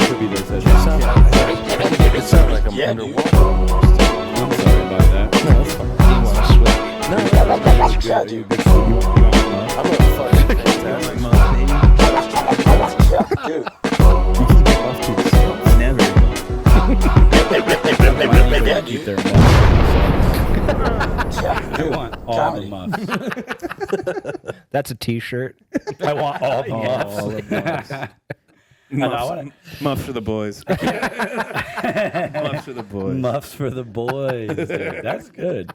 Could be this. It sounds like I'm underwater. I'm sorry about that. No, that's fine. You want to switch? No, that's good. I'm a fucking fantastic muff, baby. Dude. You keep it off to yourself. Never. I keep their muffs. I want all the muffs. That's a T-shirt. I want all the muffs. All of us. Muffs for the boys. Muffs for the boys. Muffs for the boys. Dude. That's good.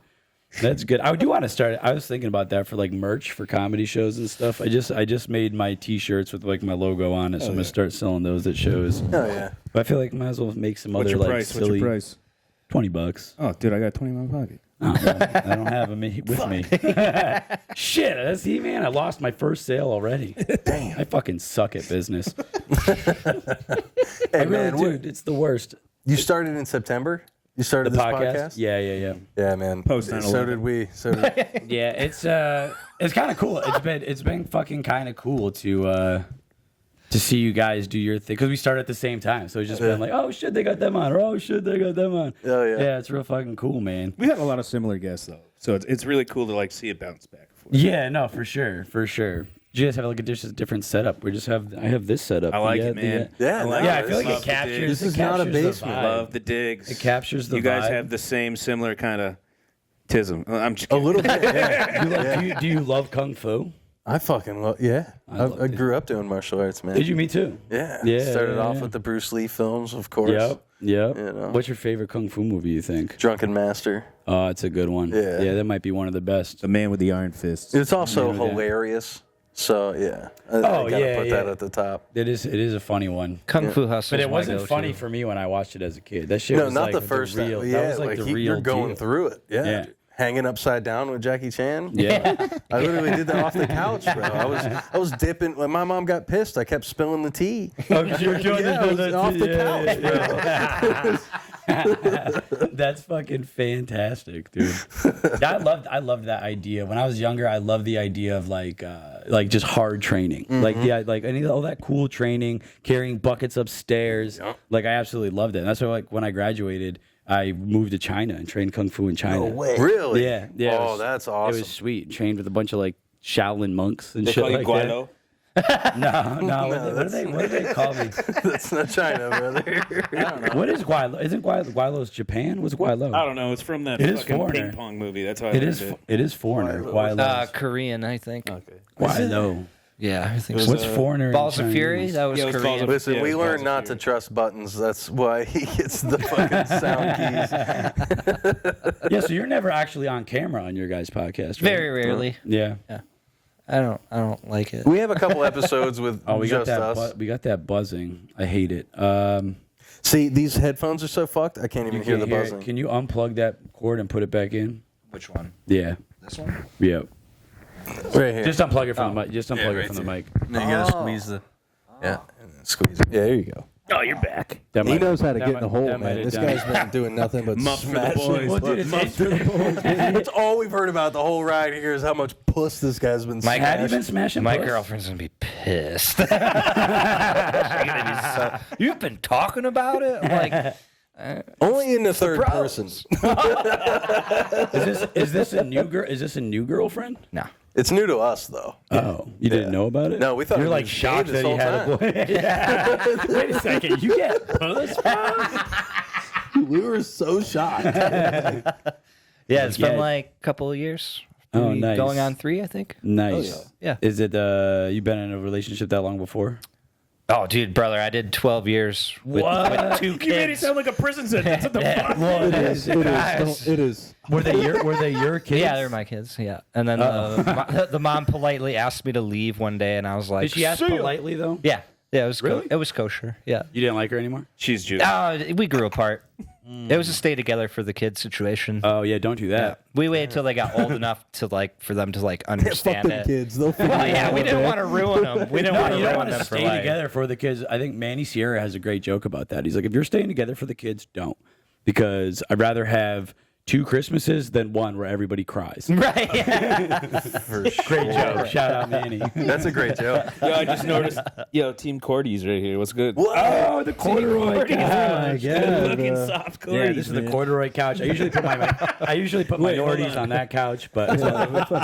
That's good. I do want to start. I was thinking about that for like merch for comedy shows and stuff. I just made my T-shirts with like my logo on it, so I'm gonna start selling those at shows. Oh yeah. But I feel like I might as well make some What's other your like price? silly. What's your price? $20. Oh, dude, I got 20 in my pocket. Oh, well, I don't have them with me. Shit, see, man, I lost my first sale already. Damn, I fucking suck at business. Hey I really man, do. It's the worst. you started in September? You started The this podcast? Yeah. Yeah, man. Post So 9/11. did we. Yeah, it's kind of cool. It's been fucking kind of cool to see you guys do your thing because we started at the same time. So it's just been like, oh shit, they got them on, or oh shit, they got them on. Oh yeah. Yeah, it's real fucking cool, man. We have a lot of similar guests, though. So it's really cool to like see it bounce back. Yeah, no, for sure. You guys have like a different setup. I have this setup. I like it, man. Yeah, like Yeah, I it. feel like Love it the captures. digs. This is it not a captures the basement. vibe. Love the digs. It captures the You guys vibe. have the same similar kind of tism. I'm just A kidding. little bit. Yeah. Do you love kung fu? I fucking love. Yeah. I grew up doing martial arts, man. Did you? Me too. Yeah. Yeah, Started yeah, off yeah. with the Bruce Lee films, of course. Yep. You know. What's your favorite kung fu movie? You think? Drunken Master. Oh, it's a good one. Yeah. Yeah, that might be one of the best. The man with the iron fists. It's also Yeah. hilarious. So yeah. I gotta yeah, put that at the top. It is a funny one. Kung Fu Hustle. But it wasn't funny for me when I watched it as a kid. That shit No, was not like the first real. time. That Yeah, was like the real you're going deal. through it. Yeah. Yeah. Hanging upside down with Jackie Chan. Yeah. I literally did that off the couch, bro. I was dipping. When my mom got pissed, I kept spilling the tea. Oh, 'cause you were doing Yeah, I was off the couch, bro. That's fucking fantastic, dude. I loved that idea. When I was younger, I loved the idea of like just hard training. Like I need all that cool training, carrying buckets upstairs. Yep. Like I absolutely loved it. And that's why like when I graduated, I moved to China and trained kung fu in China. No way. Really? Yeah. Yeah. Oh, that's awesome. It was sweet. Trained with a bunch of like Shaolin monks and They shit call you like Guido? that. No. What do they call me? That's not China, brother. I don't know. What is Guilo? Isn't Guilo's Japan? What's Guilo? I don't know. It's from that It is fucking foreigner. ping pong movie. That's how I It learned is. it. It is foreigner. Guilo. Korean, I think. Okay. Guilo. Yeah, I think It so. was, What's foreigner? in Balls of Fury? Chinese? That was Yeah, it was Balls Korean. of- Listen, Yeah, we it was learned Balls not of to Fury. trust buttons. That's why he gets the fucking sound keys. Yeah, so you're never actually on camera on your guys' podcast, right? Very rarely. Yeah. I don't like it. We have a couple episodes with Oh, we got just that. us. We got that buzzing. I hate it. See, these headphones are so fucked. I can't even hear the buzzing. Can you unplug that cord and put it back in? Which one? Yeah. This one? Yeah. Right here. Just unplug it from the mic. Just unplug right it from the mic. No, you gotta squeeze the. Yeah, and then squeeze it. Yeah, there you go. Oh, you're back. He knows how to get in the hole, man. This guy's Not doing nothing but Muff for the smashing. boys. Well, dude, it's That's all we've heard about the whole ride here is how much puss this guy's been Mike, Have you smashing. been smashing? My puss? girlfriend's gonna be pissed. She's gonna be so, you've been talking about it? I'm like, Only in the third Surprise. person. Is this a new girl? Is this a new girlfriend? no. It's new to us, though. Oh, you didn't know about it? No, we thought you're it like was shocked gay that this he had a whole boy. Yeah. Wait a second, you get puss? We were so shocked. Yeah, it's Yeah. been like a couple of years. Oh, Maybe nice. Going on 3, I think. Nice. Yeah. Is it? You been in a relationship that long before? Oh, dude, brother, I did 12 years with 2 You made it kids. sound like a prison sentence. What the fuck? Well, It is. It is. Guys. It is. Were they your kids? Yeah, they're my kids. Yeah, and then the mom politely asked me to leave one day, and I was like, Did she ask "See ya." politely though? Yeah, it was Really? it was kosher. Yeah, You didn't like her anymore? She's Jewish. we grew apart. It was a stay together for the kids situation. Oh yeah, don't do that. We waited till they got old enough to for them to Fuck understand them it. kids. They'll figure Well, it yeah, out we one didn't day. want to ruin them. We didn't No, want to you don't ruin want them to for stay life. together for the kids. I think Manny Sierra has a great joke about that. He's like, if you're staying together for the kids, don't. Because I'd rather have 2 Christmases than one where everybody cries. Right. For sure. Great joke. Shout out Manny. That's a great joke. Yo, I just noticed. Yo, Team Cordy's right here. What's good? Oh, the corduroy couch. Oh my God, Fucking bro. soft Yeah, Cordy's. this is the corduroy couch. I usually put minorities on that couch, but it's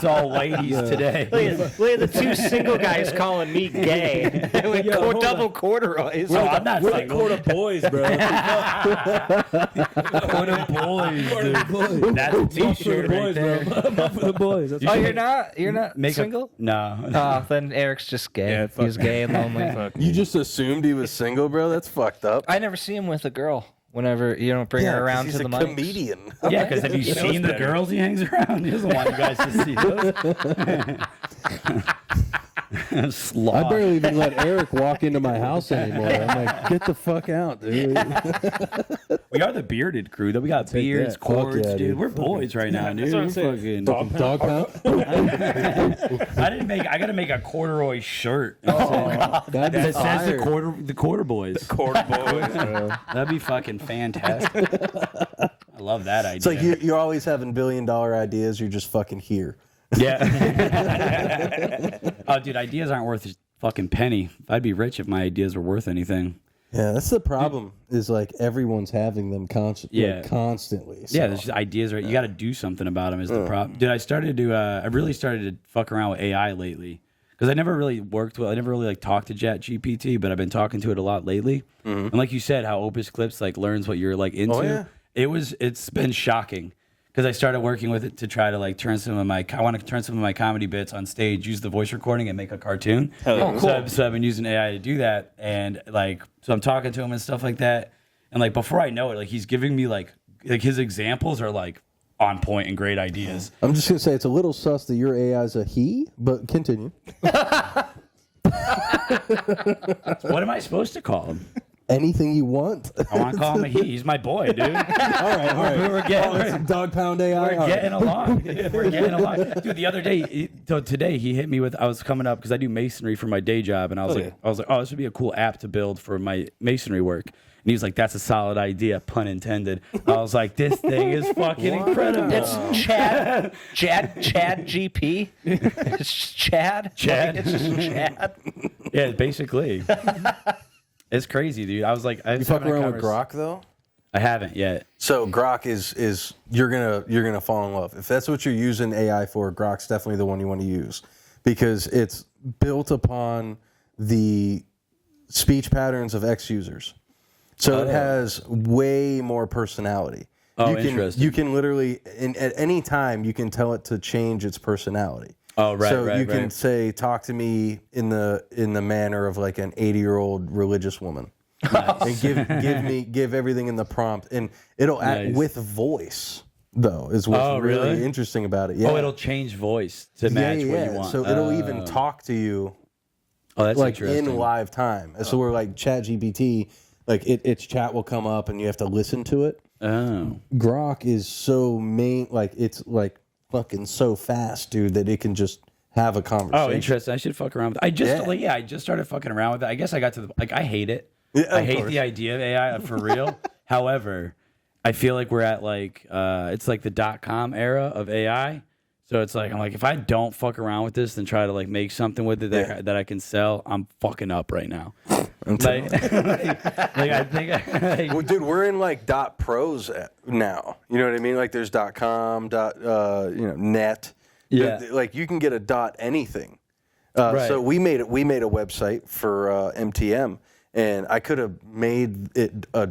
all whiteies today. Look at the 2 single guys calling me gay. With double corduroys. Oh, I'm not We're single. quarter boys, bro. Quarter boys, dude. That's a t-shirt right there. I'm up for the boys. That's Oh, you're not single? No. Oh, then Eric's just gay. Yeah, He's gay and lonely. You just assumed he was single, bro? That's fucked up. I never see him with a girl. Whenever you don't bring her 'cause around he's to the a mics. comedian. Yeah, because have you seen the girls he hangs around? He doesn't want you guys to see those. Sloth. I barely even let Eric walk into my house anymore. I'm like, get the fuck out, dude. We are the bearded crew, though. We got beards, that. Fuck cords, yeah, dude. dude. We're boys right now, dude. what I'm We're saying. fucking. Dog pound? I gotta make a corduroy shirt. That'd That be says fire. the quarter boys. Quarter boys, bro. That'd be fucking fantastic. I love that idea. It's like you're always having $1 billion ideas. You're just fucking here. Yeah. Oh, dude, ideas aren't worth a fucking penny. I'd be rich if my ideas were worth anything. Yeah, that's the problem. Is like everyone's having them Yeah. constantly. So. Yeah, there's just ideas, right? You got to do something about them. Is the problem, dude? I really started to fuck around with AI lately because I never really like talked to Chat GPT, but I've been talking to it a lot lately. And like you said, how Opus Clips like learns what you're like into. yeah. It's been shocking. Because I started working with it to try to like I want to turn some of my comedy bits on stage, use the voice recording, and make a cartoon. Oh, cool. So I've been using AI to do that, and like so I'm talking to him and stuff like that, and like before I know it, like he's giving me like his examples are like on point and great ideas. I'm just gonna say it's a little sus that your AI is a he, but continue. What am I supposed to call him? Anything you want. I want to call him a he. He's my boy, dude. all right. We're getting. Dog pound AI. We're getting along. We're getting along. Dude, the other day, today, he hit me with, I was coming up because I do masonry for my day job. And I was like, oh, this would be a cool app to build for my masonry work. And he was like, that's a solid idea, pun intended. I was like, this thing is fucking incredible. It's Chad GP. It's Chad. Chad. Like, it's just Chad. Yeah, basically. It's crazy, dude. I was like, You fuck around with Grok though? I haven't yet. So Grok is you're gonna fall in love. If that's what you're using AI for, Grok's definitely the one you want to use because it's built upon the speech patterns of ex-users. So it has way more personality. Oh, interesting. You can literally at any time you can tell it to change its personality. Oh, right, So right, you can right. say, "Talk to me in the manner of like an 80-year-old religious woman," and give everything in the prompt, and it'll act Nice. with voice. Though is what's Oh, really really? interesting about it. Yeah. Oh, it'll change voice to match what you want. So it'll even talk to you Oh, that's like interesting. in live time. So we're like ChatGPT, like its chat will come up and you have to listen to it. Oh. Grok is so it's like fucking so fast, dude, that it can just have a conversation. Oh, interesting. I should fuck around with it. I just started fucking around with it. I guess I got to I hate it. Yeah, I of hate course. the idea of AI for real. However, I feel like we're at like it's like the .com era of AI. So it's like I'm like if I don't fuck around with this and try to like make something with it that I can sell, I'm fucking up right now. Like I think Well, dude, we're in like .pros now. You know what I mean? Like there's .com, .net. Yeah. Like you can get a .anything. Right. So we made a website for MTM, and I could have made it a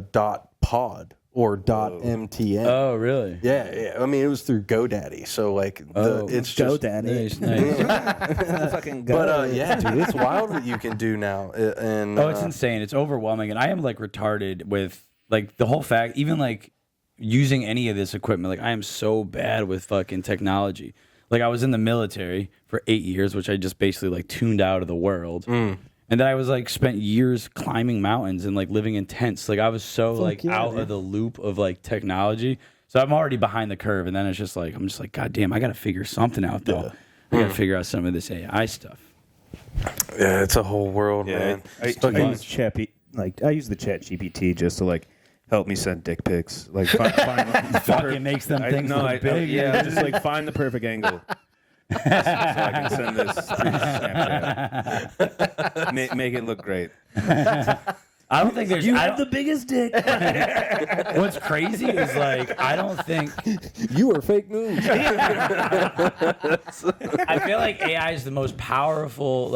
.pod or .mtn. Oh, really? Yeah. I mean, it was through GoDaddy, so like it's just. Nice, nice. Fucking go. But yeah, dude, it's wild what you can do now. And Oh, it's insane. It's overwhelming. And I am like retarded with like the whole fact, even like using any of this equipment. Like I am so bad with fucking technology. Like I was in the military for 8 years, which I just basically like tuned out of the world. And then I was like spent years climbing mountains and like living in tents. Like I was so out of the loop of like technology. So I'm already behind the curve. And then it's just like, I'm just like, God damn, I got to figure something out though. I got to figure out some of this AI stuff. Yeah, it's a whole world, Yeah, man. I use the Chat GPT just to like help me send dick pics. Like, find Fucking makes them things look big. Yeah, just like find the perfect angle. So I can send this through Snapchat. Make it look great. I don't think there's. You have the biggest dick. What's crazy is like I don't think. You are fake news. I feel like AI is the most powerful,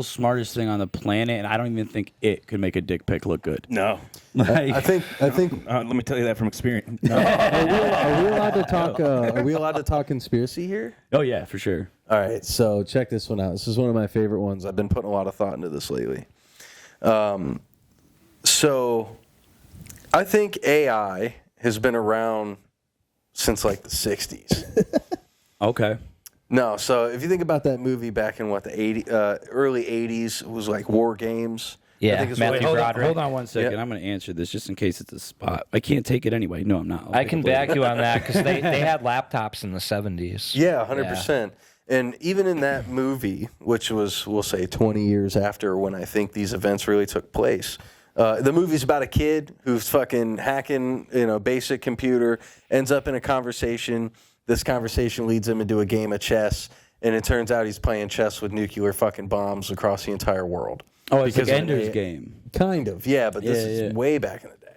smartest thing on the planet, and I don't even think it could make a dick pic look good. No. Like, I think. Let me tell you that from experience. Are we allowed to talk? Are we allowed to talk conspiracy here? oh yeah, for sure. All right, so check this one out. This is one of my favorite ones. I've been putting a lot of thought into this lately. So I think AI has been around since like the 60s. Okay. No, so if you think about that movie back in the early 80s, it was like War Games. Yeah, I think it's Matthew Hold Broderick. on 1 second. Yeah. I'm going to answer this just in case it's a spot. I can't take it anyway. No, I'm not. I can back you on that because they had laptops in the 70s. Yeah, 100%. And even in that movie, which was, we'll say, 20 years after when I think these events really took place, the movie's about a kid who's fucking hacking, basic computer, ends up in a conversation. This conversation leads him into a game of chess, and it turns out he's playing chess with nuclear fucking bombs across the entire world. Oh, it's like Because of Ender's an Game. Kind of, yeah, but this is way back in the day.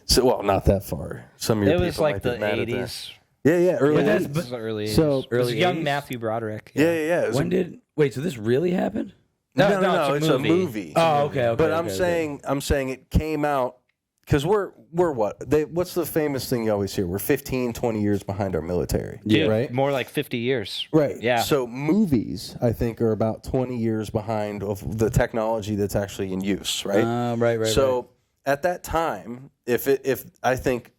So, well, not that far. Some of your It was people like might the be mad at that. 80s. Yeah, early But that's- 80s. This is the early 80s. So- It was Early young 80s? Matthew Broderick. Yeah. It was So this really happened? No, it's a movie. Oh, okay. But I'm saying it came out because we're what? What's the famous thing you always hear? We're 15, 20 years behind our military. Dude, Right? more like 50 years. Right. Yeah. So movies, I think, are about 20 years behind of the technology that's actually in use, right? Right. So at that time, if I think,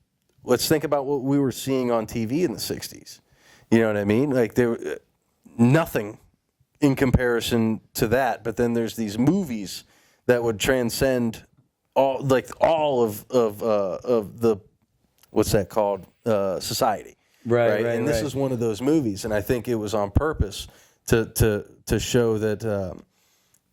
let's think about what we were seeing on TV in the 60s. You know what I mean? Like there nothing in comparison to that, but then there's these movies that would transcend all of the what's that called society, Right. And this is one of those movies, and I think it was on purpose to show that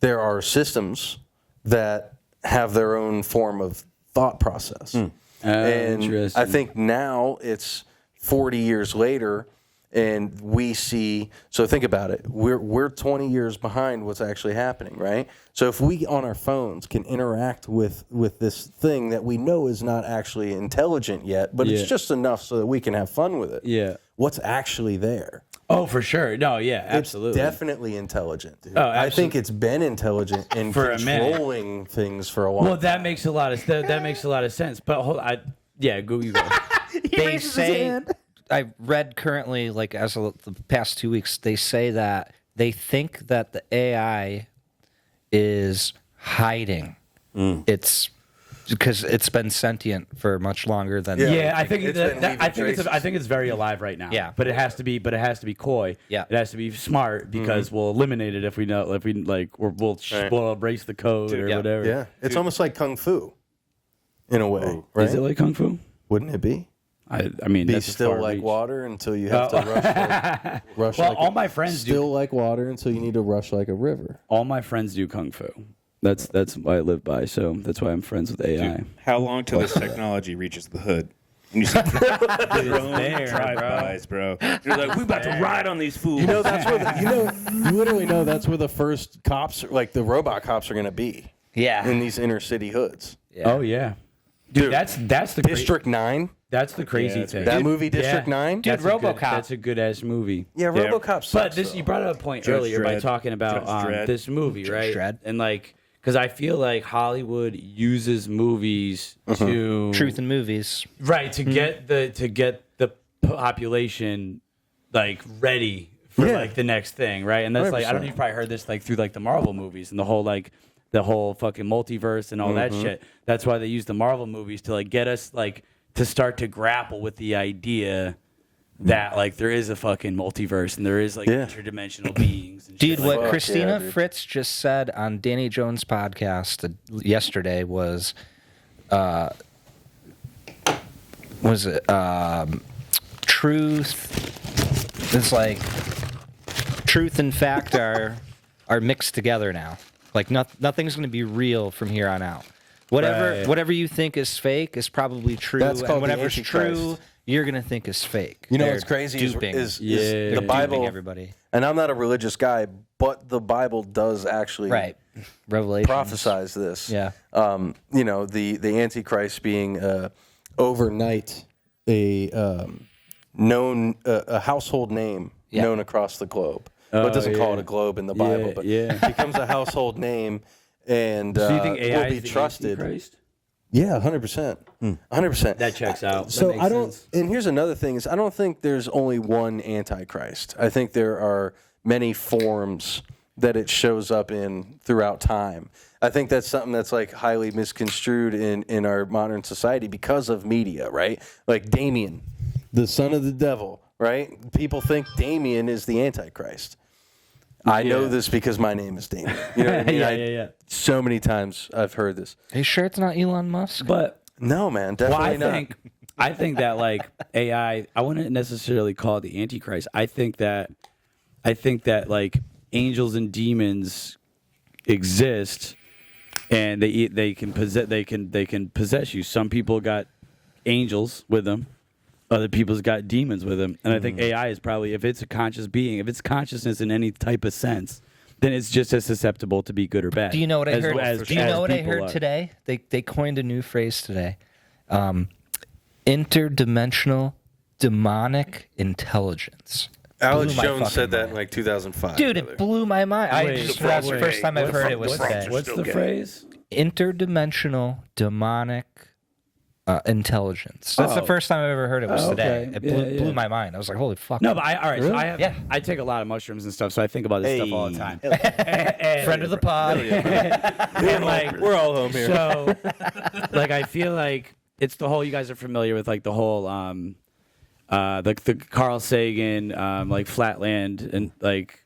there are systems that have their own form of thought process, and Interesting. I think now it's 40 years later. And we see, so think about it. We're 20 years behind what's actually happening, right? So if we on our phones can interact with this thing that we know is not actually intelligent yet, but it's just enough so that we can have fun with it. Yeah. What's actually there? Oh, for sure. No, yeah, absolutely. It's definitely intelligent, dude. Oh, I think it's been intelligent in For a minute. controlling things for a while. Well, that makes a lot of sense. But go. They say, I read currently, like as of the past 2 weeks, they say that they think that the AI is hiding. It's because it's been sentient for much longer than. Yeah, I think It's been leaving I think it's very alive right now. Yeah. but it has to be coy. Yeah. it has to be smart because we'll eliminate it if we we'll erase the code or Yeah. whatever. yeah, it's almost like kung fu, in a way, right? Is it like kung fu? Wouldn't it be? I mean, Be that's a still far like reach. water until you have to rush. Well, like all my friends do. Still like water until you need to rush like a river. All my friends do kung fu. That's what I live by. So that's why I'm friends with AI. How long till this technology reaches the hood? And you see drone drive-bys, bro. You're like, we about to ride on these fools. You know that's where you literally know that's where the first cops, like the robot cops, are going to be. Yeah. In these inner city hoods. Oh yeah, dude. That's the District 9. That's the crazy that's thing. That movie, District 9. Dude, That's a good- RoboCop. That's a good ass movie. Yeah, RoboCop sucks. But this, though. you brought up a point Judge earlier by Dredd. talking about Judge Dredd. this movie, right? Dredd. And like, because I feel like Hollywood uses movies to Truth in movies. right to get the population like ready for Yeah. like the next thing, right? And that's like I don't know, you've probably heard this like through like the Marvel movies and the whole fucking multiverse and all that shit. That's why they use the Marvel movies to like get us like to start to grapple with the idea that like there is a fucking multiverse and there is like interdimensional beings and Dude, shit like what that. Christina dude. Fritz just said on Danny Jones' podcast yesterday was it truth? It's like truth and fact are mixed together now. Like nothing's going to be real from here on out. Whatever you think is fake is probably true, That's and called the whatever's Antichrist. true, you're gonna think is fake. You know They're what's crazy duping. is They're the Bible. duping everybody. And I'm not a religious guy, but the Bible does actually Revelation prophesize this. Yeah. You know, the Antichrist being overnight a known a household name known across the globe. Well, it doesn't call it a globe in the Bible, but it becomes a household name and So you think AI will be is the trusted. Antichrist? Yeah, 100%. 100%. That checks out. So That makes I don't. sense. And here's another thing: is I don't think there's only one Antichrist. I think there are many forms that it shows up in throughout time. I think that's something that's like highly misconstrued in our modern society because of media, right? Like Damian, the son of the devil, right? People think Damian is the Antichrist. I know this because my name is Damian. You know what I mean? Yeah. So many times I've heard this. Are you sure it's not Elon Musk? But No, man, well, definitely not. I think that like AI, I wouldn't necessarily call it the Antichrist. I think that like angels and demons exist, and they can possess you. Some people got angels with them. Other people's got demons with them. And I think AI is probably, if it's a conscious being, if it's consciousness in any type of sense, then it's just as susceptible to be good or bad. Do you know what I heard? Do you know what I people heard are. today? They coined a new phrase today. Interdimensional demonic intelligence. Alex Blew my Jones fucking said that in mind. like 2005. Dude, it blew my mind. That's the first time I've heard it was today. What's the phrase? Interdimensional demonic intelligence. That's the first time I've ever heard it was today. okay. It blew my mind. I was like, holy fuck. No, but all right. So Yeah. I take a lot of mushrooms and stuff, so I think about this stuff all the time. Friend of the pod. And like, We're all home here. so, like, I feel like it's the whole. You guys are familiar with like the whole, the Carl Sagan, like flatland and like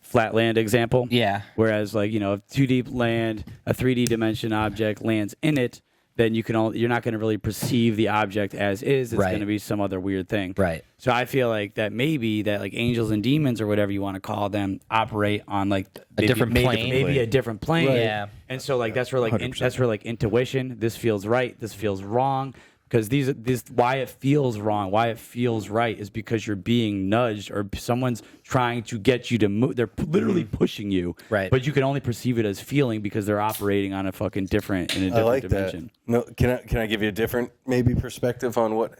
flatland example. Yeah. Whereas like if 2D land, a 3D dimension object lands in it, then you're not going to really perceive the object as is. It's Right. going to be some other weird thing. Right. So I feel like that maybe that like angels and demons or whatever you want to call them operate on like different plane. maybe a different plane. Right. Yeah. And so like that's where like that's where like intuition. This feels right. This feels wrong. Because these why it feels wrong, why it feels right is because you're being nudged or someone's trying to get you to move. They're literally pushing you, Right. But you can only perceive it as feeling because they're operating on a fucking different I like dimension. that. No, can I give you a different maybe perspective on what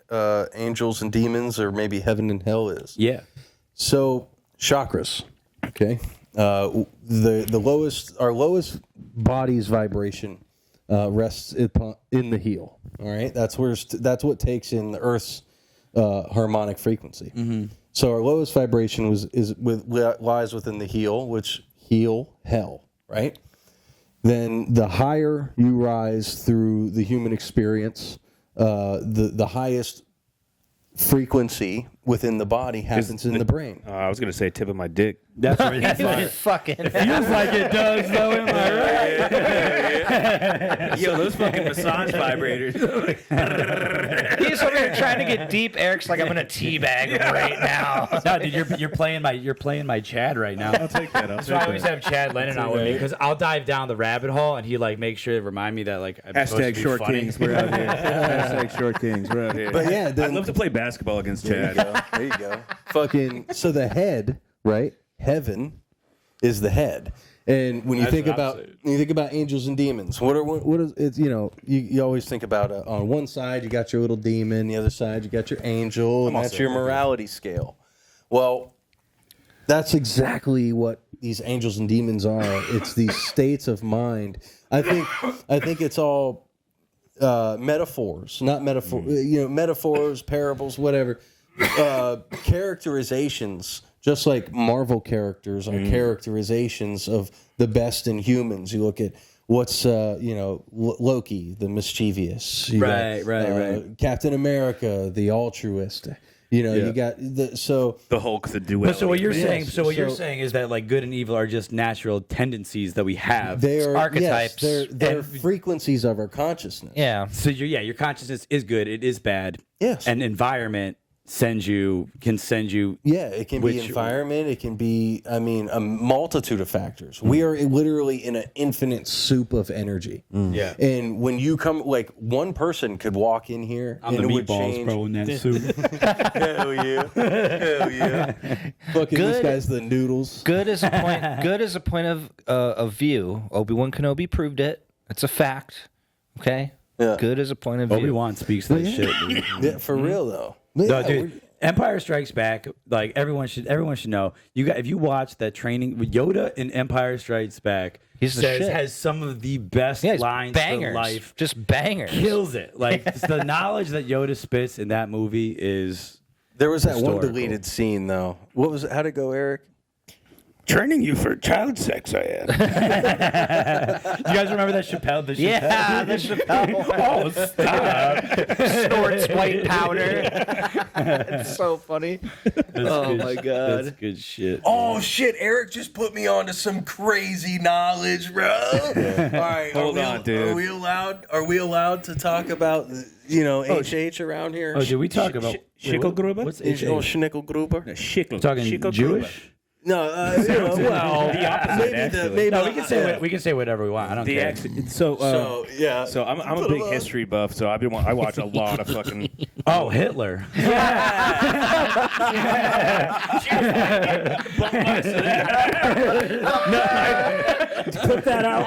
angels and demons or maybe heaven and hell is? Yeah. So chakras, okay. The our lowest body's vibration rests in the heel. All right, that's what takes in the Earth's harmonic frequency. Mm-hmm. So our lowest vibration lies within the heel, which hell, right? Then the higher you rise through the human experience, the highest frequency within the body happens in the brain. I was gonna say tip of my dick. That's where it's Fucking. feels like it does, though. Am I right? Yo, those fucking massage vibrators. He's over here trying to get deep. Eric's like, I'm gonna teabag him right now. No, dude, you're playing my Chad right now. I'll take that. That's why I always have Chad Lennon on with me because I'll dive down the rabbit hole and he like makes sure to remind me that like I'm supposed to Hashtag be short funny. kings. We're out here. Hashtag short kings. We're out here. But yeah, I'd then, love to play basketball against there Chad. you go. Fucking. So the head, right? Heaven is the head. And when you think what I'm about saying. angels and demons, what is it's you always think about on one side you got your little demon, the other side you got your angel, and that's your morality scale. Well, that's exactly what these angels and demons are. It's these states of mind. I think it's all metaphors, not metaphor. Metaphors, parables, whatever. Characterizations. Just like Marvel characters are characterizations of the best in humans. You look at what's Loki, the mischievous. You got, Right. Captain America, the altruist. You got The Hulk, the duality. But so what you're Yes. saying? So what you're So- saying is that like good and evil are just natural tendencies that we have. they are archetypes. Yes, they're frequencies of our consciousness. Yeah. So your consciousness is good. It is bad. Yes. And environment can send you. Yeah, it can be environment. It can be, I mean, a multitude of factors. We are literally in an infinite soup of energy. Yeah. And when you come, like, one person could walk in here I'm and the it would meatballs, change. bro, in that soup. Hell yeah. Hell yeah. Fucking this guy's the noodles. Good as a point. Good as a point of view. Obi-Wan Kenobi proved it. It's a fact. Okay. Yeah. Good as a point of view. Obi-Wan speaks that shit, dude. Yeah, for real though. No, Yeah, dude. Empire Strikes Back, like everyone should know. If you watch that training, Yoda in Empire Strikes Back, He's the shit. has some of the best Yeah, lines bangers. for life. Just bangers. Kills it. Like the knowledge that Yoda spits in that movie is. There was that one historical. deleted scene though. What was it? How'd it go, Eric? Training you for child sex, I am. You guys remember that Chappelle? Yeah, the Chappelle. Oh, stop. Snorts white powder. It's so funny. Oh my god. That's good shit. Oh shit! Eric just put me onto some crazy knowledge, bro. All right, Hold on, dude. Are we allowed? Are we allowed to talk about HH around here? Oh, did we talk about Schickelgruber? What's Schnickelgruber? Schickel. talking Schickelgruber. Jewish? No, well, The opposite, actually. No, we can say whatever we want. I don't The care. accent. So yeah. So I'm a big history buff, so I watch a lot of fucking. Oh, Hitler. Clip that out.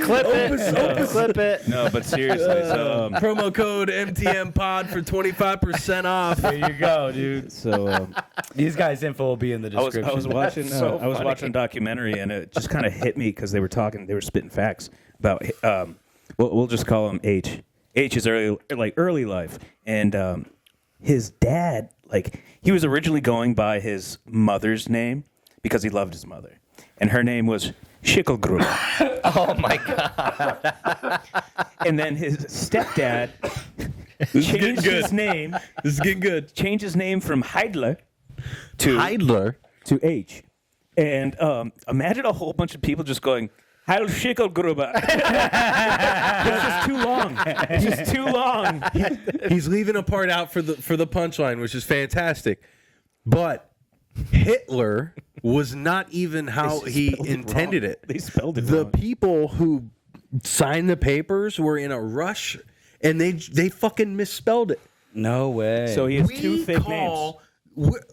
Clip it. No, but seriously, so promo code MTM Pod for 25% off. There you go, dude. so These guys' info will be in the I was description. watching so I was funny. watching a documentary, and it just kind of hit me because they were spitting facts about we'll just call him H. H is early life, and his dad, like, he was originally going by his mother's name because he loved his mother, and her name was Schickelgruber. Oh my god. And then his stepdad changed his name. This is getting good. Changed his name from Heidler to Heidler. to H. And imagine a whole bunch of people just going, Heil Schickelgruber. It's just too long. It's just too long. He's leaving a part out for the punchline, which is fantastic. But Hitler was not even how he intended it. They spelled it The wrong. people who signed the papers were in a rush, and they fucking misspelled it. No way. So he has two fake names. All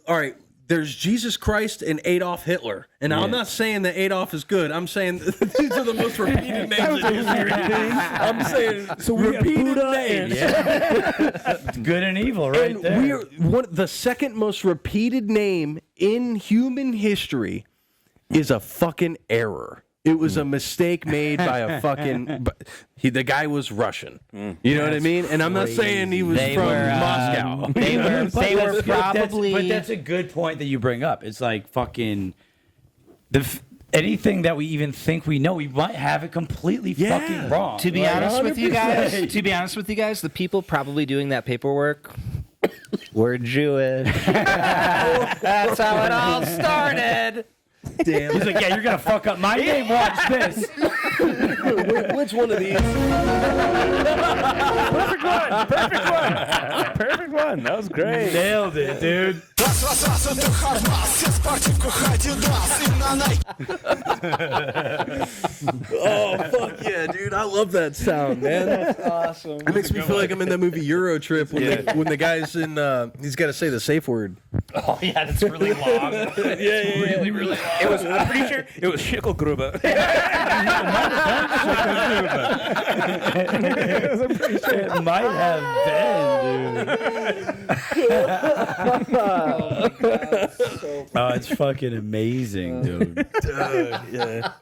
right, there's Jesus Christ and Adolf Hitler. And I'm not saying that Adolf is good. I'm saying these are the most repeated names in history. I'm saying so repeated names. good and evil, right And there. the second most repeated name in human history is a fucking error. It was a mistake made by a fucking. The guy was Russian. You know what I mean? And I'm not saying he was They from were, Moscow. They were probably. But that's a good point that you bring up. It's like fucking anything that we even think we know, we might have it completely fucking wrong. To be Like, honest with you 100%. guys, the people probably doing that paperwork were Jewish. That's how it all started. Damn. He's like, yeah, you're gonna fuck up my name. Watch this. Which one of these? Perfect one. That was great. Nailed it, dude. Oh, fuck yeah, dude. I love that sound, man. That's awesome. It makes me feel like I'm in that movie Euro Trip when the guy's in, he's got to say the safe word. Oh yeah, that's really long. Really, really long. I'm pretty sure it was Schickelgruber. It might have been, dude. Oh, it's fucking amazing, dude. Yeah.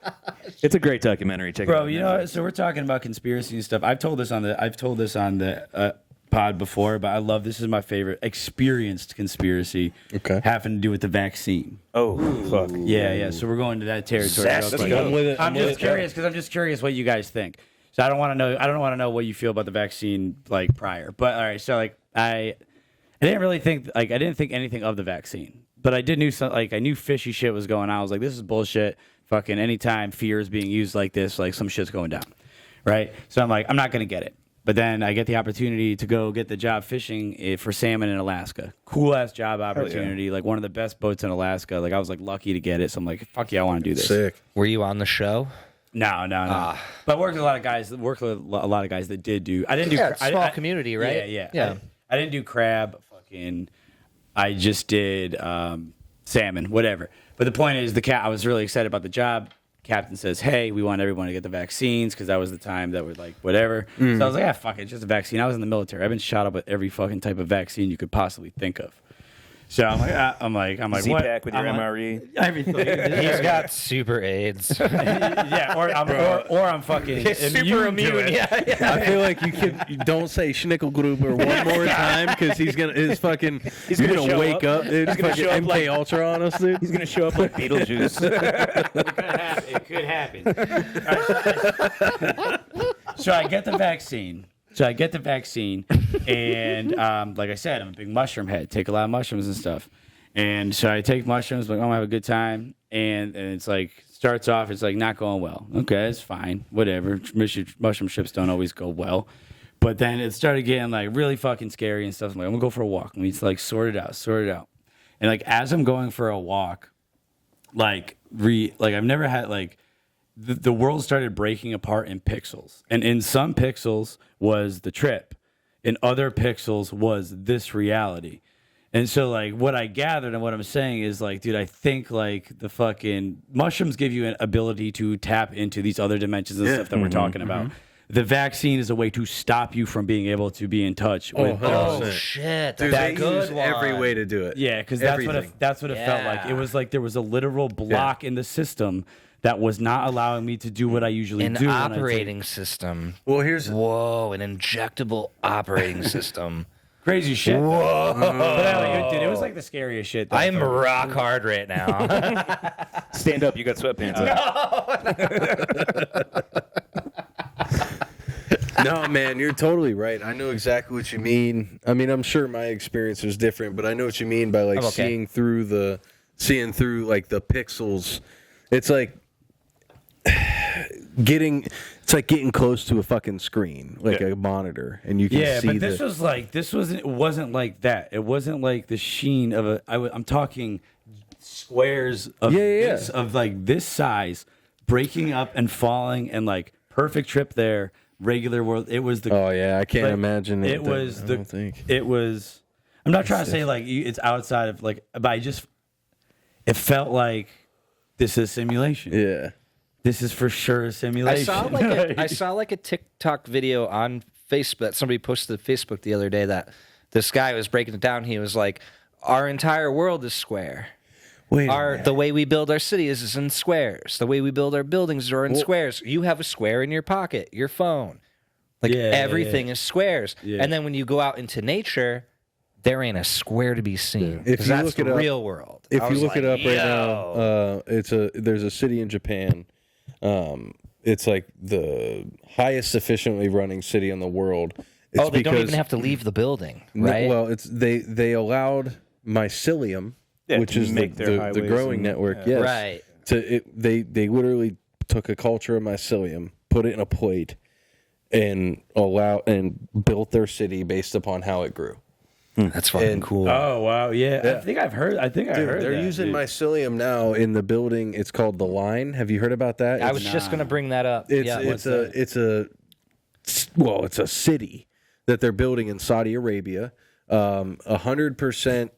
It's a great documentary. Check it Bro, out. you know, so we're talking about conspiracy and stuff. I've told this on the pod before, but I love this is my favorite experienced conspiracy. Okay. Having to do with the vaccine. Oh, fuck. Yeah. So we're going to that territory. Let's real quick. go. I'm with it. I'm just curious because I'm just curious what you guys think. So I don't want to know what you feel about the vaccine like prior. But all right, so like I didn't really think I didn't think anything of the vaccine, but I knew fishy shit was going on. I was like, this is bullshit. Fucking anytime fear is being used like this, like some shit's going down, right? So I'm like, I'm not gonna get it. But then I get the opportunity to go get the job fishing for salmon in Alaska. Cool ass job opportunity, like one of the best boats in Alaska. Like I was like lucky to get it, so I'm like, fuck yeah, I want to do this. Sick. Were you on the show? No. But I worked with a lot of guys. That did do. I didn't do. Yeah, small community, right? Yeah. I didn't do crab. I just did salmon, whatever. But the point is, I was really excited about the job. Captain says, hey, we want everyone to get the vaccines because that was the time that was like whatever. So I was like, fuck it, just a vaccine. I was in the military. I've been shot up with every fucking type of vaccine you could possibly think of. So I'm like, what? Z-Pack with your MRE. Everything. He's got super AIDS. Yeah, or I'm fucking super immune. Yeah. I feel like you don't say Schnickelgruber one more time because he's gonna wake up. It's fucking show up MK like- Ultra on us, dude. He's gonna show up like Beetlejuice. It could happen. So I get the vaccine. And like I said, I'm a big mushroom head. Take a lot of mushrooms and stuff. And so I take mushrooms, like, I'm gonna have a good time. And it's like, starts off, it's like not going well. Okay, it's fine, whatever. Mushroom trips don't always go well. But then it started getting like really fucking scary and stuff. I'm like, I'm gonna go for a walk. And it's like sort it out. And like as I'm going for a walk, like I've never had like the world started breaking apart in pixels. And in some pixels was the trip. In other pixels was this reality. And so like what I gathered and what I'm saying is like, dude, I think like the fucking mushrooms give you an ability to tap into these other dimensions and stuff that we're talking about. The vaccine is a way to stop you from being able to be in touch with Oh shit! Dude, That's they a good use one. every way to do it. Yeah, because that's what it felt like. It was like there was a literal block in the system that was not allowing me to do what I usually do. An operating system. Well, here's an injectable operating system. crazy shit. Whoa! But dude, it was like the scariest shit. I'm rock hard right now. Stand up, you got sweatpants on. No, man, you're totally right. I know exactly what you mean. I mean, I'm sure my experience was different, but I know what you mean by like seeing through like the pixels. It's like getting close to a fucking screen, like a monitor, and you can see. Yeah, but it wasn't like that. It wasn't like the sheen of I'm talking squares of of like this size, breaking up and falling, and like perfect trip there. Regular world. It was the. Oh yeah, I can't imagine it. It was the. It was. I'm not trying to say like it's outside of like, but it felt like this is simulation. Yeah, this is for sure a simulation. I saw like a TikTok video on Facebook that somebody posted to Facebook the other day that this guy was breaking it down. He was like, "Our entire world is square." The way we build our city is in squares. The way we build our buildings are in squares. You have a square in your pocket, your phone. Like everything is squares. Yeah. And then when you go out into nature, there ain't a square to be seen. If you that's look the it up, real world. If you look it up right now, there's a city in Japan. It's like the highest efficiently running city in the world. They don't even have to leave the building, right? Well, they allowed mycelium. Which is the growing network, yes. Right. They literally took a culture of mycelium, put it in a plate, and built their city based upon how it grew. That's fucking cool. Oh wow, yeah. I think I heard. They're using mycelium now in the building. It's called the Line. Have you heard about that? I was just gonna bring that up. It's a city that they're building in Saudi Arabia. 100%.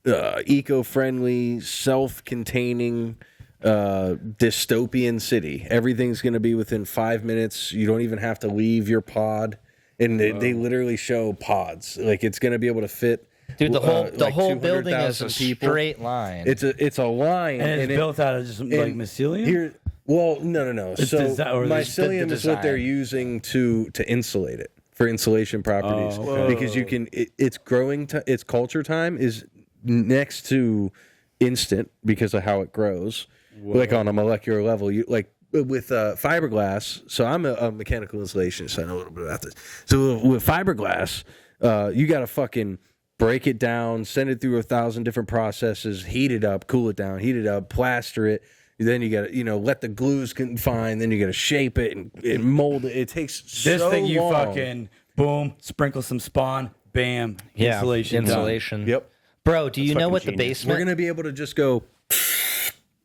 Eco-friendly, self-containing, dystopian city. Everything's going to be within 5 minutes. You don't even have to leave your pod, and they literally show pods. Like it's going to be able to fit. Dude, the whole building is a straight line. It's a line, and it's built out of just like mycelium. No. So mycelium is what they're using to insulate it for insulation properties because you can. Its growing, its culture time is next to instant because of how it grows. Like on a molecular level, you like with fiberglass. So I'm a mechanical installationist, so I know a little bit about this. So with fiberglass, you got to fucking break it down, send it through 1,000 different processes, heat it up, cool it down, heat it up, plaster it, Then you got to, let the glues confine. Then you got to shape it and mold it. It takes This so thing, you long. fucking boom, sprinkle some Spawn, bam, insulation. Insulation. Yep. Bro, do you know fucking what the genius. basement? We're gonna be able to just go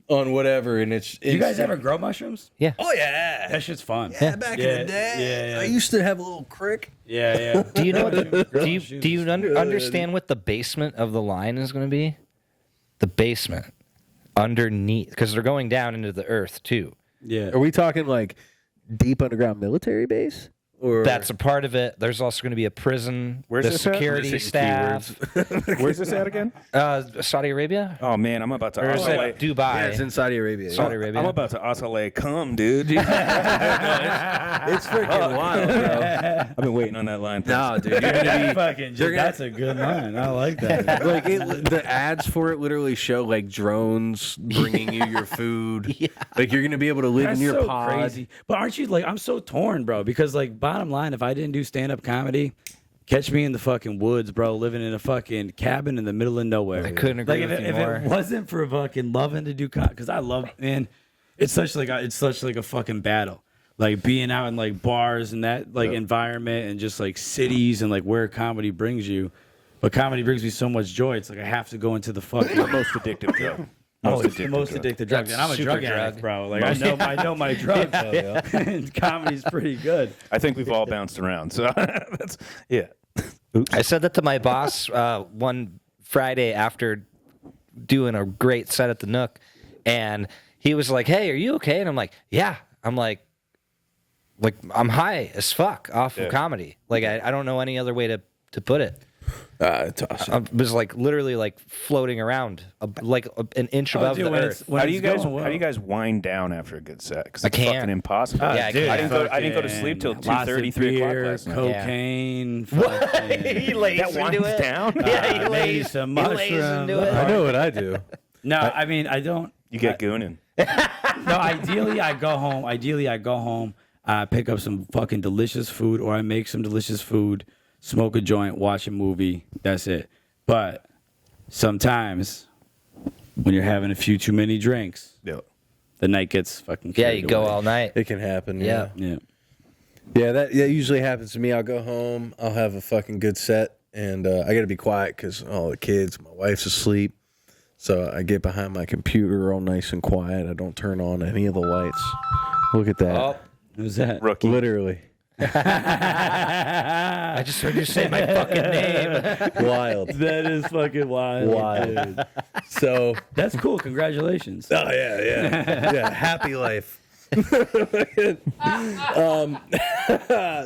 on whatever, and it's. You guys ever grow mushrooms? Yeah. Oh yeah. That shit's fun. Yeah, back in the day, I used to have a little crick. Yeah. Do you know what do you understand what the basement of the line is going to be? The basement underneath, because they're going down into the earth too. Yeah. Are we talking like deep underground military base? Or That's a part of it. There's also going to be a prison. Where's the this at? security staff. Where's this at again? Saudi Arabia? Oh man, I'm about to Or is it oscillate. Dubai? Yeah, it's in Saudi Arabia. Saudi Arabia. I'm about to oscillate. Come, dude. It's freaking wild, bro. I've been waiting on that line. No, dude, you're gonna be Fucking, that's a good line. I like that. like the ads for it literally show like drones bringing you your food. Like you're gonna be able to live That's in your so pod. crazy. But aren't you like, I'm so torn, bro, because like bottom line, if I didn't do stand-up comedy, catch me in the fucking woods, bro, living in a fucking cabin in the middle of nowhere. I couldn't agree like with you if more. it wasn't for fucking loving to do comedy, because I love, man, it's such like a fucking battle. Like being out in like bars and that like environment and just like cities and like where comedy brings you. But comedy brings me so much joy. It's like I have to go into the fucking Most addictive drug. it's the most addictive drug. That's And I'm a super drug drug. addict, bro. Like I know my drug. And comedy's pretty good. I think we've all bounced around. So that's I said that to my boss one Friday after doing a great set at the Nook, and he was like, "Hey, are you okay?" And I'm like, "Yeah." I'm like I'm high as fuck off of comedy. Like I don't know any other way to put it. It's awesome. I was like literally like floating around an inch above dude, the when earth. How do you guys wind down after a good set? Because it's can't. fucking impossible. Yeah, I dude, can't. I didn't go to sleep till lots of 2:30, 3 o'clock beer, last night. cocaine. He lays That into winds it. down? Yeah, he maybe lays. some He lays mushrooms. into it. I know what I do. No, I mean I don't. You get gooning. No, ideally I go home. I pick up some fucking delicious food, or I make some delicious food, smoke a joint, watch a movie. That's it. But sometimes when you're having a few too many drinks, Yeah. the night gets fucking Yeah, carried you go away. all night. It can happen. Yeah. Yeah. Yeah, that usually happens to me. I'll go home. I'll have a fucking good set, and I got to be quiet because all the kids, my wife's asleep. So I get behind my computer all nice and quiet. I don't turn on any of the lights. Look at that. Oh, Who's that? Rookie. Literally. I just heard you say my fucking name. Wild. That is fucking wild. Wild. Dude. So, That's cool. Congratulations. oh, yeah. Yeah, happy life.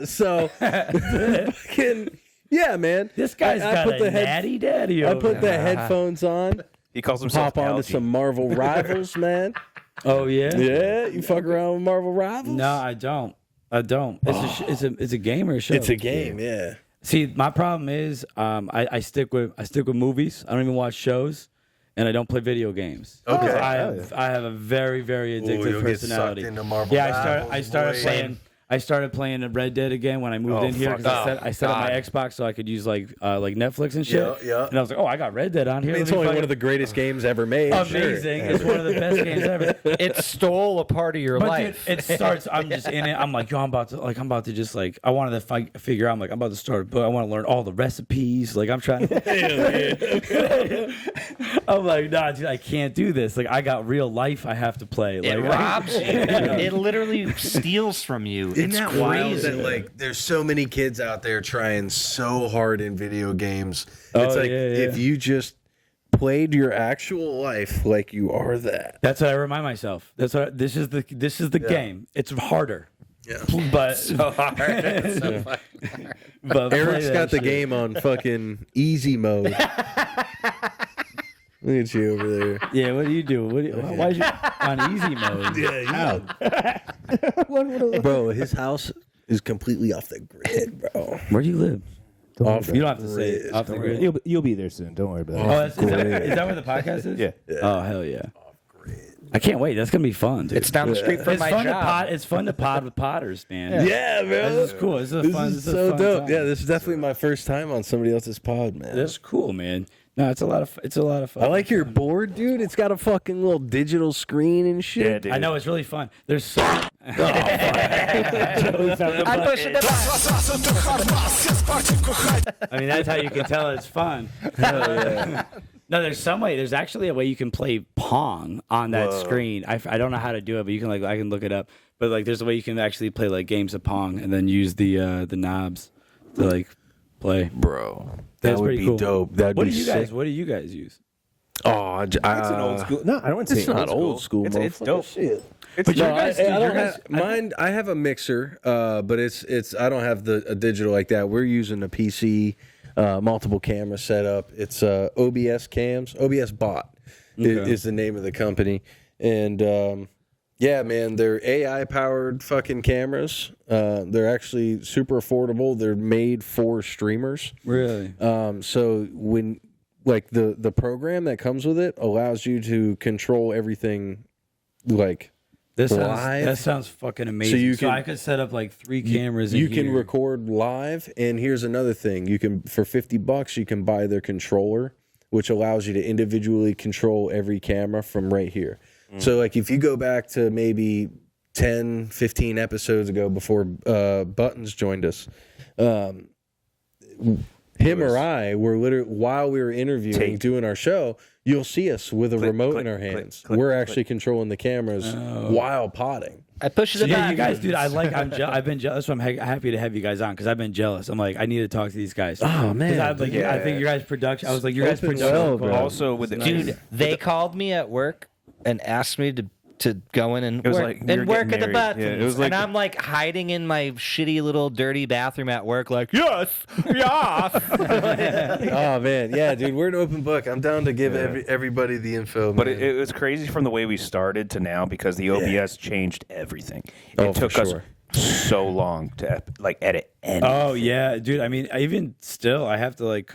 So, fucking, yeah, man. This guy's I got put a the natty daddy I over put there. the headphones on, He calls himself hop on to Algae. some Marvel Rivals, man. Oh, yeah? Yeah, you fuck around with Marvel Rivals? No, I don't. It's a game or a show? It's a game, yeah. See, my problem is I stick with movies. I don't even watch shows, and I don't play video games. Okay. Because I have a very, very addictive you'll get personality. sucked into Marvel Yeah, I started Rivals, playing. I started playing Red Dead again when I moved in here fuck. because I set up my Xbox so I could use like Netflix and shit. Yeah. And I was like, oh, I got Red Dead on here. I mean, it's Let me only fucking- one of the greatest games ever made. amazing. It's one of the best games ever. It stole a part of your But life. dude, it starts. I'm just in it. I'm like, yo, I'm about to just like. I wanted to figure out. I'm like, I'm about to start a book. I want to learn all the recipes. Like, I'm trying to. I'm like, nah, dude, I can't do this. Like, I got real life I have to play. Like, It robs you. It literally steals from you. Isn't It's that crazy. wild that like there's so many kids out there trying so hard in video games? It's like if you just played your actual life like you are that. That's what I remind myself. This is the game. It's harder. Yeah. But so hard. It's so fucking hard. but Eric's play got that the shit. game on fucking easy mode. Look at you over there. Yeah, what do you do? Why is you on easy mode? Bro, his house is completely off the grid, bro. Where do you live? Off You don't have to say it. grid. Off the grid. You'll be there soon. Don't worry about it. Oh, is that where the podcast is? Yeah. Oh, hell yeah. I can't wait. That's gonna be fun, dude. It's down the street from It's my fun job. It's fun to pod with podders, man. Yeah, bro. This is cool. This is a This fun. is this is a so fun dope. time. Yeah, this is definitely my first time on somebody else's pod, man. That's cool, man. No, it's a lot of fun. I like your board, dude. It's got a fucking little digital screen and shit. Yeah, dude. I know it's really fun. There's so I'm pushing the button. I mean, that's how you can tell it's fun. No, there's actually a way you can play Pong on that screen. I don't know how to do it, but you can I can look it up. But like, there's a way you can actually play like games of Pong and then use the knobs to like play. Bro. That's That would pretty be cool. dope. That'd What be do you sick. guys? What do you guys use? Oh, It's an old school. No, I don't want to say It's not old school. It's motherfucker. dope. Shit. It's But you dope. guys, I dude, don't you guys- have mine. I have a mixer, but it's I don't have a digital like that. We're using a PC, multiple camera setup. It's OBS cams. OBS Bot is the name of the company, and yeah, man, they're AI powered fucking cameras. They're actually super affordable. They're made for streamers. Really? So when like the program that comes with it allows you to control everything like live. That sounds fucking amazing. So I could set up like 3 cameras. You can record live, and here's another thing: you can for $50 you can buy their controller, which allows you to individually control every camera from right here. So like if you go back to maybe 10, 15 episodes ago before Buttons joined us, him or I were literally while we were interviewing, doing our show. You'll see us with a remote in our hands. We're actually controlling the cameras while potting. I push So it yeah, back. you guys, dude. I've been jealous. So I'm happy to have you guys on because I've been jealous. I'm like, I need to talk to these guys. Oh, man. I think your guys' production. I was like, your guys' Open production. well, bro. Also with the Dude, they called me at work and asked me to go in and was work, like we were and work getting at the married. bathroom. Yeah, it was like and I'm like hiding in my shitty little dirty bathroom at work, like, yes, yes. Oh man, yeah, dude, we're an open book. I'm down to give everybody the info. But man. it was crazy from the way we started to now because the OBS changed everything. It took us so long to edit anything. Oh yeah, dude. I mean, even still, I have to like.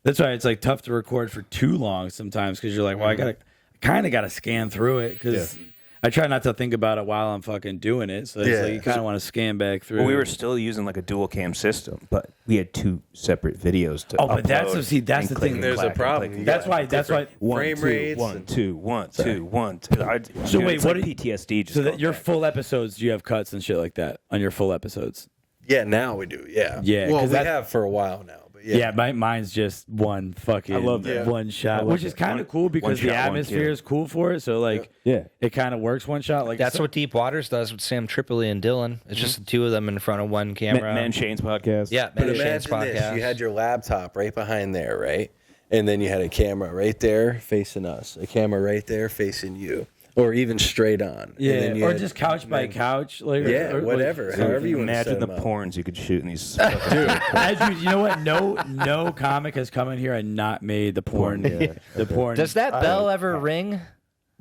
That's why it's like tough to record for too long sometimes because you're like, well, I kind of gotta scan through it because. I try not to think about it while I'm fucking doing it. So it's like you kind of want to scan back through. Well, we were still using like a dual cam system, but we had 2 separate videos to but that's upload that's the and thing. click There's and a clack problem. and click. That's why. frame rates. 1 2 1 2 1 2. So wait, it's what like do you- PTSD? Just So that going your back. full episodes, do you have cuts and shit like that on your full episodes? Yeah, now we do. Yeah, Yeah, Well, 'cause we that- have for a while now, but Yeah, mine's just one fucking I love that. one shot, which is kind of cool because the shot, one atmosphere kill. is cool for it. So like, it kind of works one shot. Like That's what Deep Waters does with Sam Tripoli and Dylan. It's just the 2 of them in front of one camera. Man Shane's podcast. Yeah, But Man Shane's imagine this: podcast. you had your laptop right behind there, right, and then you had a camera right there facing us, a camera right there facing you, or even straight on. Yeah, and then you or had- just couch by couch. Like, Yeah, or, whatever. Like, However you want to Imagine set the them up. porns you could shoot in these. Dude, you know what? No comic has come in here and not made the porn. The porn. Does that bell ever ring?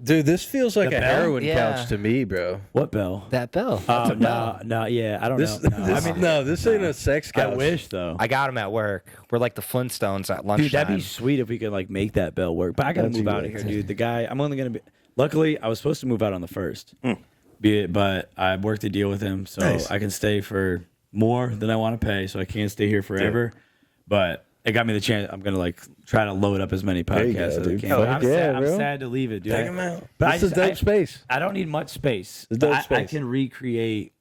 Dude, this feels like The a bell? heroin Yeah. couch to me, bro. What bell? That bell. Oh no, yeah, I don't This, know. No, this, no, this ain't a sex couch. I wish though. I got them at work. We're like the Flintstones at lunchtime. Dude, that'd be sweet if we could like make that bell work. But I gotta move out of here, dude. The guy, I'm only gonna be. Luckily, I was supposed to move out on the 1st, but I worked a deal with him, so I can stay for more than I want to pay. So I can't stay here forever. But it got me the chance. I'm gonna like try to load up as many you podcasts go, as I dude. can. Fuck But I'm, yeah, sad, I'm bro. sad to leave it, dude. Take 'em out. But This is dope space. I don't need much space. It's dope I space. can recreate.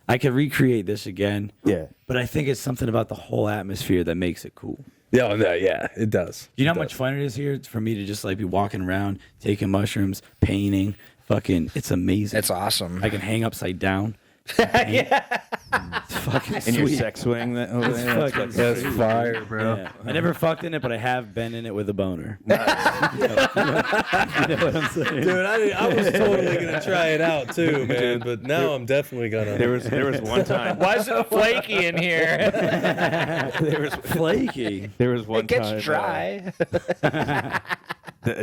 I can recreate this again. Yeah. But I think it's something about the whole atmosphere that makes it cool. Yeah, no, yeah, it does. You know how much fun it is here for me to just like be walking around, taking mushrooms, painting. Fucking, it's amazing. It's awesome. I can hang upside down. It's fucking in your sweet. sex swing that over there. It's fucking That's sweet. fire, bro. Yeah. I never fucked in it, but I have been in it with a boner. You know what I'm saying? Dude, I was totally gonna try it out too, man. But now I'm definitely gonna. There was one time. Why is it flaky in here? There was Flaky. there was one It gets time. dry.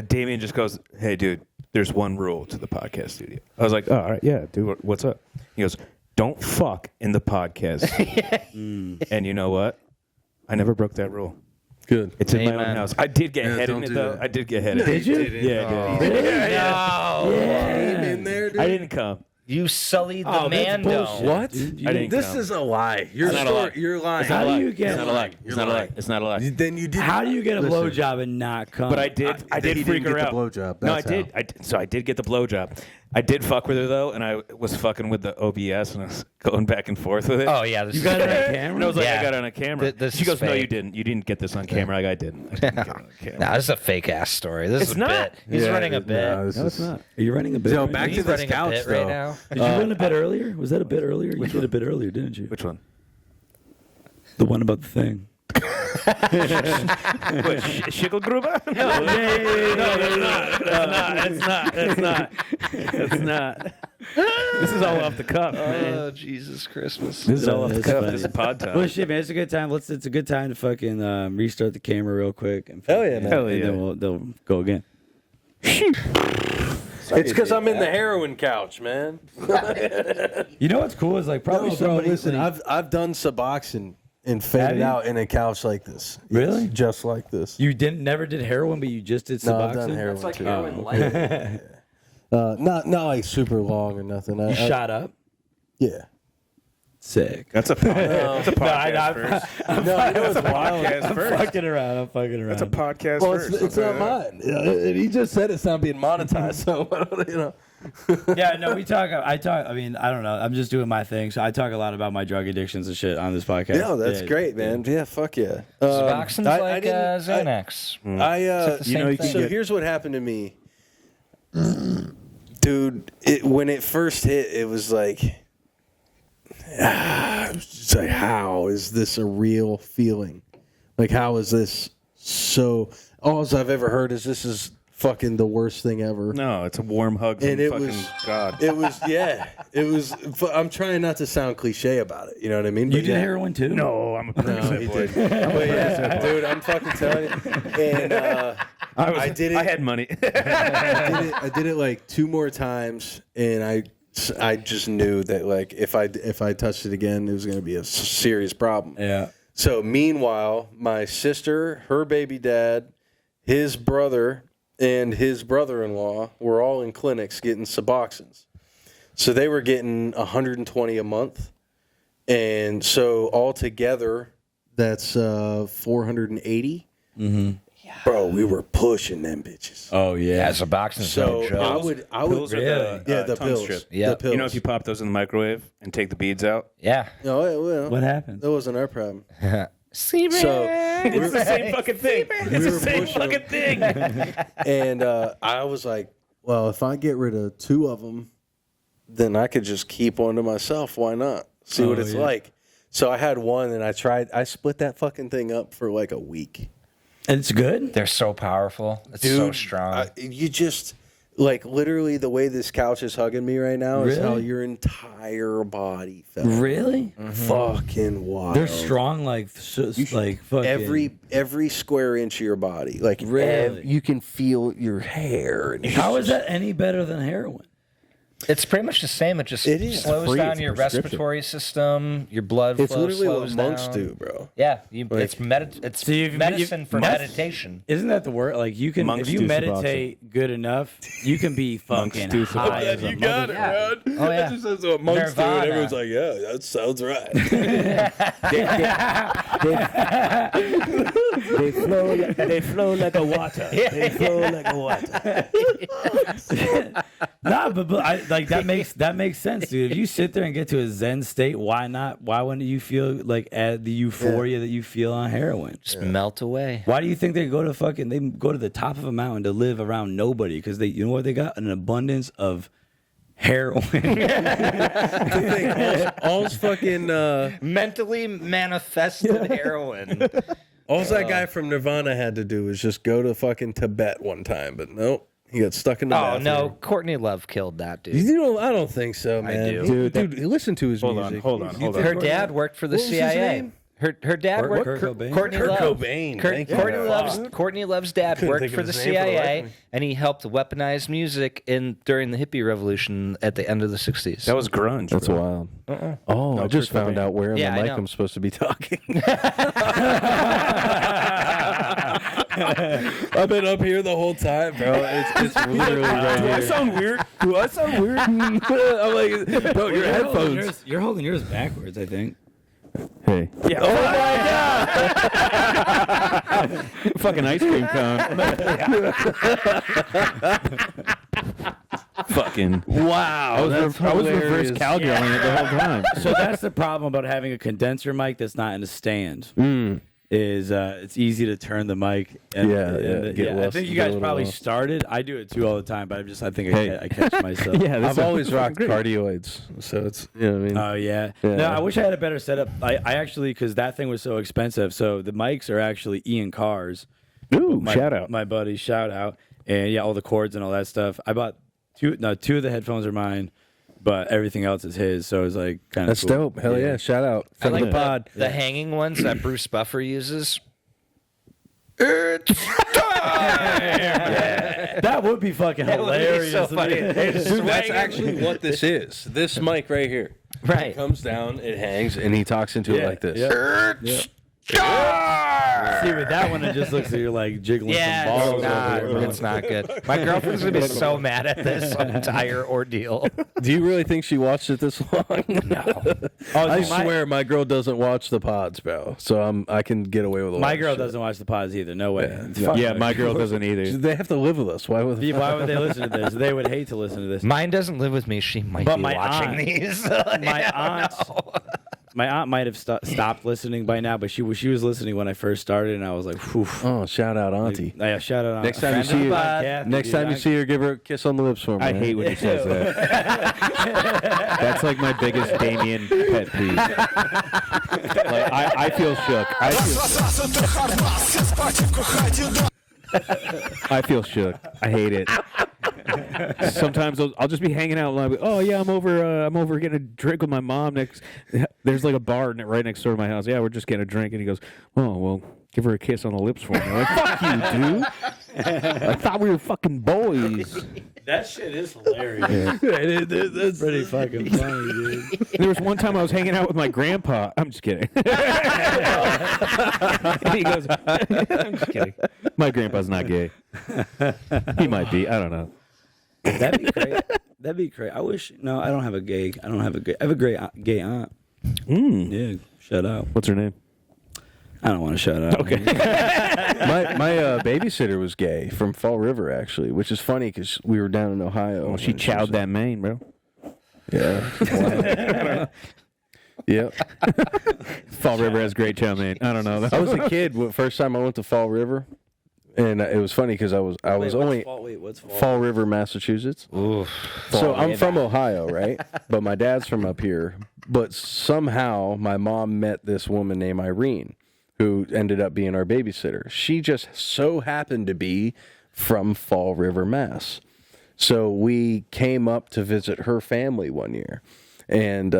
Damien just goes, "Hey, dude, there's one rule to the podcast studio." I was like, "Oh, all right, yeah, dude, what's up?" He goes, "Don't fuck in the podcast." And you know what? I never broke that rule. Good. It's in my Amen. own house. I did get head in don't it do though. that. I did get head in it. Did you? Yeah, I did. No. In there, dude. I didn't come. You sullied the man dome. What? I didn't This come. is a lie. You're not a lie. You're lying. How do you get? It's not a lie. It's not a lie. It's not a lie. Then you did. How do you get a blowjob and not come? But I did. I did he freak didn't her get the out. blowjob. No, I That's did. So I did get the blowjob. I did fuck with her though, and I was fucking with the OBS, and I was going back and forth with it. Oh yeah, this You is got it fake. on camera? And I was like, Yeah. I got it on a camera. This She is goes, no, fake. you didn't. You didn't get this on camera. Like, I didn't. I didn't get it on camera. Nah, this is a fake ass story. This is It's a not. bit. He's running a bit. No, this No, it's is not. Are you running a bit? So right back now? He's to this running a couch, bit though. right now. Did you run a bit earlier? Was that a bit earlier? You did a bit earlier, didn't you? Which one? The one about the thing. What, Schickelgruber? No, it's not. This is all off the cuff, man. Oh Jesus Christmas! This is all off the That's cuff. funny. This is pod time. Well, shit, man, it's a good time. It's a good time to fucking restart the camera real quick. And Hell yeah, fucking- man. Hell and yeah. then they'll go again. It's because I'm in the heroin couch, man. You know what's cool is like probably No, bro, somebody. listen, like- I've done Suboxone and Have faded you? out in a couch like this. Really? Yes, just like this. you never did heroin, but you just did No, Suboxone. I've done heroin too. Oh, Not like super long or nothing. you shot up. Yeah. Sick. That's a podcast. That's a podcast I'm- first. No, you know what's wild? Podcast I'm first. fucking around. I'm fucking around. That's a podcast Well, first. it's not mine. He just said it's not being monetized, so you know. Yeah, no, we talk. I talk. I mean, I don't know. I'm just doing my thing, so I talk a lot about my drug addictions and shit on this podcast. Yeah, that's Yeah, great, man. Yeah, fuck yeah. Suboxone's I like didn't- Xanax. the same thing. So here's what happened to me, dude. When it first hit, it was like, it's like, how is this a real feeling? Like, how is this so? All I've ever heard is this is fucking the worst thing ever. No, it's a warm hug from And it fucking was God. It was it was. I'm trying not to sound cliche about it. You know what I mean? You But did yeah. heroin too? No, I'm a No, percent he boy. did. But yeah, dude, I'm fucking telling you. And I did it. I had money. I did it like 2 more times, and I just knew that like if I touched it again, it was going to be a serious problem. Yeah. So meanwhile, my sister, her baby dad, his brother, and his brother-in-law were all in clinics getting Suboxones. So they were getting 120 a month, and so altogether, that's 480. Mm-hmm. Bro, we were pushing them bitches. Oh yeah. Yeah, Suboxone's So no joke. I would Pills are the, yeah, the tongue pills. strip. Yeah. The pills. You know, if you pop those in the microwave and take the beads out, Yeah. No, well, What happened? that wasn't our problem. Semen. So it's the same fucking thing. It's were the same pushing fucking thing. and I was like, well, if I get rid of 2 of them, then I could just keep one to myself. Why not? See what it's like. So I had one, and I split that fucking thing up for like a week. And it's good. They're so powerful. It's so strong. You just like literally the way this couch is hugging me right now is how Really? your entire body felt. Really? Fucking wild. They're strong, like like fucking. Every square inch of your body, like Really? you can feel your hair. And How is that any better than heroin? It's pretty much the same. It just It is. slows Free. down It's your prescription. respiratory system. Your blood It's flow literally what slows monks down. do, bro. Yeah, it's So you've- medicine for that's- meditation. Isn't that the word? Like you can, Monks if you do meditate good enough, you can be fucking do high as a mother- Yeah. Oh yeah. That's what monks do, and Nirvana. everyone's like, yeah, that sounds right. They flow like a water. They flow like a water. Nah, but I, like that makes sense, dude. If you sit there and get to a Zen state, why not? Why wouldn't you feel like at the euphoria that you feel on heroin? Just melt away. Why do you think they go to the top of a mountain to live around nobody? Because you know what they got? An abundance of heroin. All's fucking Mentally manifested heroin. all's that guy from Nirvana had to do was just go to fucking Tibet one time, but nope, he got stuck in the Oh bathroom. no, Courtney Love killed that dude. I don't think so, man. do. Dude, listen to his Hold music. on. Her dad worked for the What was his CIA. name? Her dad worked. Kurt Cobain? Courtney Kurt Love. Cobain, thank you. Courtney Love's dad Couldn't worked think for of the his name for the life of CIA, me. and he helped weaponize music during the hippie revolution at the end of the '60s. That was grunge. That's bro. wild. Oh, I just Kurt found Cobain. out where in Yeah, the I mic know. I'm supposed to be talking. I've been up here the whole time, bro. It's literally right Do I here. sound weird? Do I sound weird? I'm like, bro, your headphones. You're holding yours backwards, I think. Hey. Yeah. Oh my god! Fucking ice cream cone. Fucking. Wow, I was reverse cowgirling it the whole time. So that's the problem about having a condenser mic that's not in a stand. Is it's easy to turn the mic. And, I think you guys probably started. I do it too all the time, but I think I catch myself. I've always rocked cardioids, so it's what I mean. Oh yeah. No, I wish I had a better setup. I actually, because that thing was so expensive. So the mics are actually Ian Carr's. Ooh, shout out. My buddy, shout out. And yeah, all the cords and all that stuff. I bought two of the headphones are mine, but everything else is his. So it was like kind of That's dope. Hell yeah. Shout out. I From like the pod. the hanging ones that Bruce Buffer uses. That would be fucking hilarious. so funny. Dude, that's actually what this is. This mic right here. Right. It comes down, it hangs, and he talks into it like this. See, with that one, it just looks like you're like jiggling some balls. It's not good. My girlfriend's gonna be so mad at this entire ordeal. Do you really think she watched it this long? No. I swear my girl doesn't watch the pods, bro. So I can get away with a lot My of girl shit. doesn't watch the pods either. No way. Yeah, my girl doesn't either. They have to live with us. Why would Why would they listen to this? They would hate to listen to this. Mine doesn't live with me. She might But be my watching aunt- these. My aunt might have stopped listening by now, but she was listening when I first started, and I was like, "Whew." Oh, shout out, Auntie. Yeah, shout out. Next time you see her, give her a kiss on the lips for me. I hate when he says that. That's like my biggest Damian pet peeve. Like, I feel shook. I feel shook. I hate it. Sometimes I'll just be hanging out and I'll be, oh yeah, I'm over getting a drink with my mom next. There's like a bar right next door to my house. Yeah, we're just getting a drink, and he goes, oh well, give her a kiss on the lips for me. I'm like, fuck you, dude. I thought we were fucking boys. That shit is hilarious. That's pretty fucking funny, dude. There was one time I was hanging out with my grandpa. I'm just kidding. And he goes, I'm just kidding. My grandpa's not gay. He might be. I don't know. That'd be great. That'd be great. I wish. No, I don't have a gay. I have a great gay aunt. Yeah, shout out. What's her name? I don't want to shout out. Okay. My babysitter was gay from Fall River, actually, which is funny because we were down in Ohio. Well, she chowed that mane, bro. Yeah. Yep. Fall River has great chow mein. I don't know. I was a kid. First time I went to Fall River, and it was funny because I was only what's Fall River, Massachusetts. Oof. So I'm from Ohio, right? But my dad's from up here. But somehow my mom met this woman named Irene, who ended up being our babysitter. She just so happened to be from Fall River, Mass. So we came up to visit her family one year, and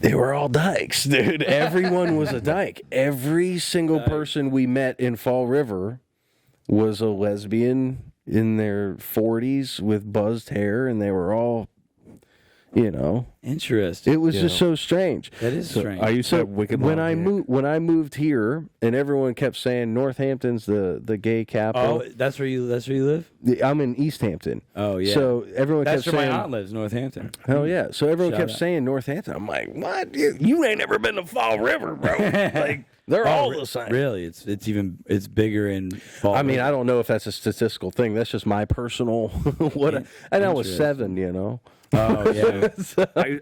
they were all dykes, dude. Everyone was a dyke. Every single person we met in Fall River was a lesbian in their 40s with buzzed hair, and they were all, interesting. it was just so strange. That is strange. I used to have wicked When long I hair. moved here, and everyone kept saying Northampton's the gay capital. Oh, that's where you live? I'm in East Hampton. Oh yeah. So everyone that's kept where saying, my aunt lives, Northampton. hell yeah. So everyone Shout kept out. saying Northampton. I'm like, what? You ain't never been to Fall River, bro. Like, they're all the same. Really, it's bigger in Fall. I mean, River. I don't know if that's a statistical thing. That's just my personal and I was 7, Oh yeah.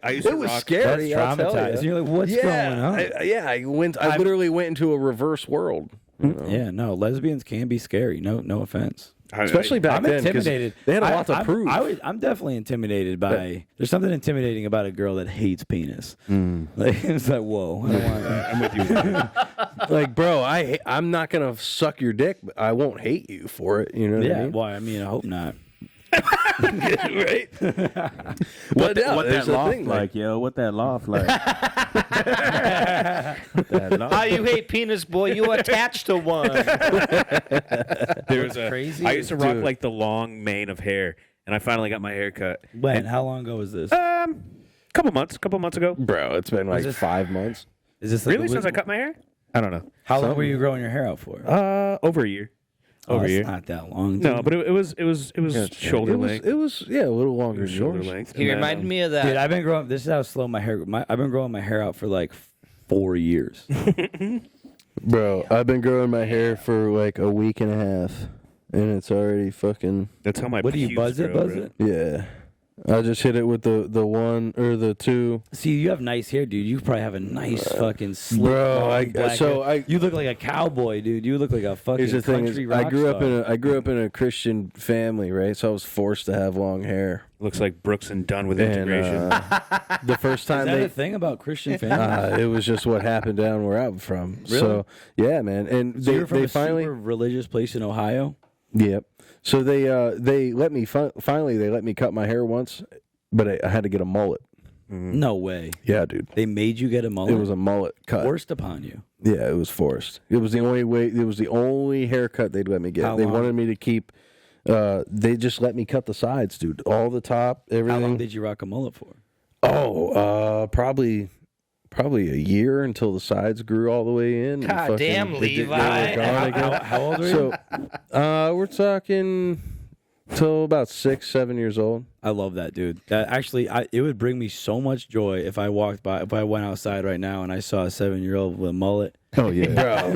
I used to It was rock. scary. That's I'll tell traumatized. ya. You're like, what's going on? I literally went into a reverse world. Yeah, no, lesbians can be scary. No offense. Especially back I'm then, 'cause intimidated. they had a lot to prove. I'm definitely intimidated by. There's something intimidating about a girl that hates penis. Like it's like, whoa, I don't want that. I'm with you. Like, bro, I'm not gonna suck your dick, but I won't hate you for it. You know what I Yeah, mean? well, I mean, I hope not. Right? What there's that a loft thing, like, yo? What that loft like? That loft. Oh, you hate penis, boy. You attached to one. There was crazy? I used to rock like the long mane of hair, and I finally got my hair cut. When? How long ago was this? Couple months ago. Bro, it's been like this- 5 months. Is this like Really, since I cut my hair? I don't know. How long were you growing your hair out for? Over a year. Over a year. Not that long. No, but it was shoulder length. It was a little longer than Shoulder yours. length. He reminded me of that. Dude, I've been growing. This is how slow my hair. I've been growing my hair out for like 4 years. Bro, I've been growing my hair for like a week and a half, and it's already fucking. That's how my. What do you buzz it? grow, Buzz bro. it? Yeah. I just hit it with the one or the two. See, you have nice hair, dude. You probably have a nice fucking slick. Bro, long black hair. You look like a cowboy, dude. You look like a fucking Here's the thing: country is rock I grew star. up in a Christian family, right? So I was forced to have long hair. Looks like Brooks and Dunn with And integration. the first time Is that a thing about Christian families? it was just what happened down where I'm from. Really? So yeah, man. And So you're from they a finally, super religious place in Ohio? yep. So they let me finally they let me cut my hair once, but I had to get a mullet. No way. Yeah, dude. They made you get a mullet? It was a mullet cut. forced upon you. Yeah, it was forced. It was the only way. It was the only haircut they'd let me get. How They long? wanted me to keep. They just let me cut the sides, dude. All the top, everything. How long did you rock a mullet for? Probably a year until the sides grew all the way in. and God fucking- damn, they Levi. were gone again. How old are you? So, we're talking till about 6, 7 years old. I love that, dude. That actually, it would bring me so much joy if I went outside right now and I saw a 7-year-old with a mullet. Oh yeah, bro.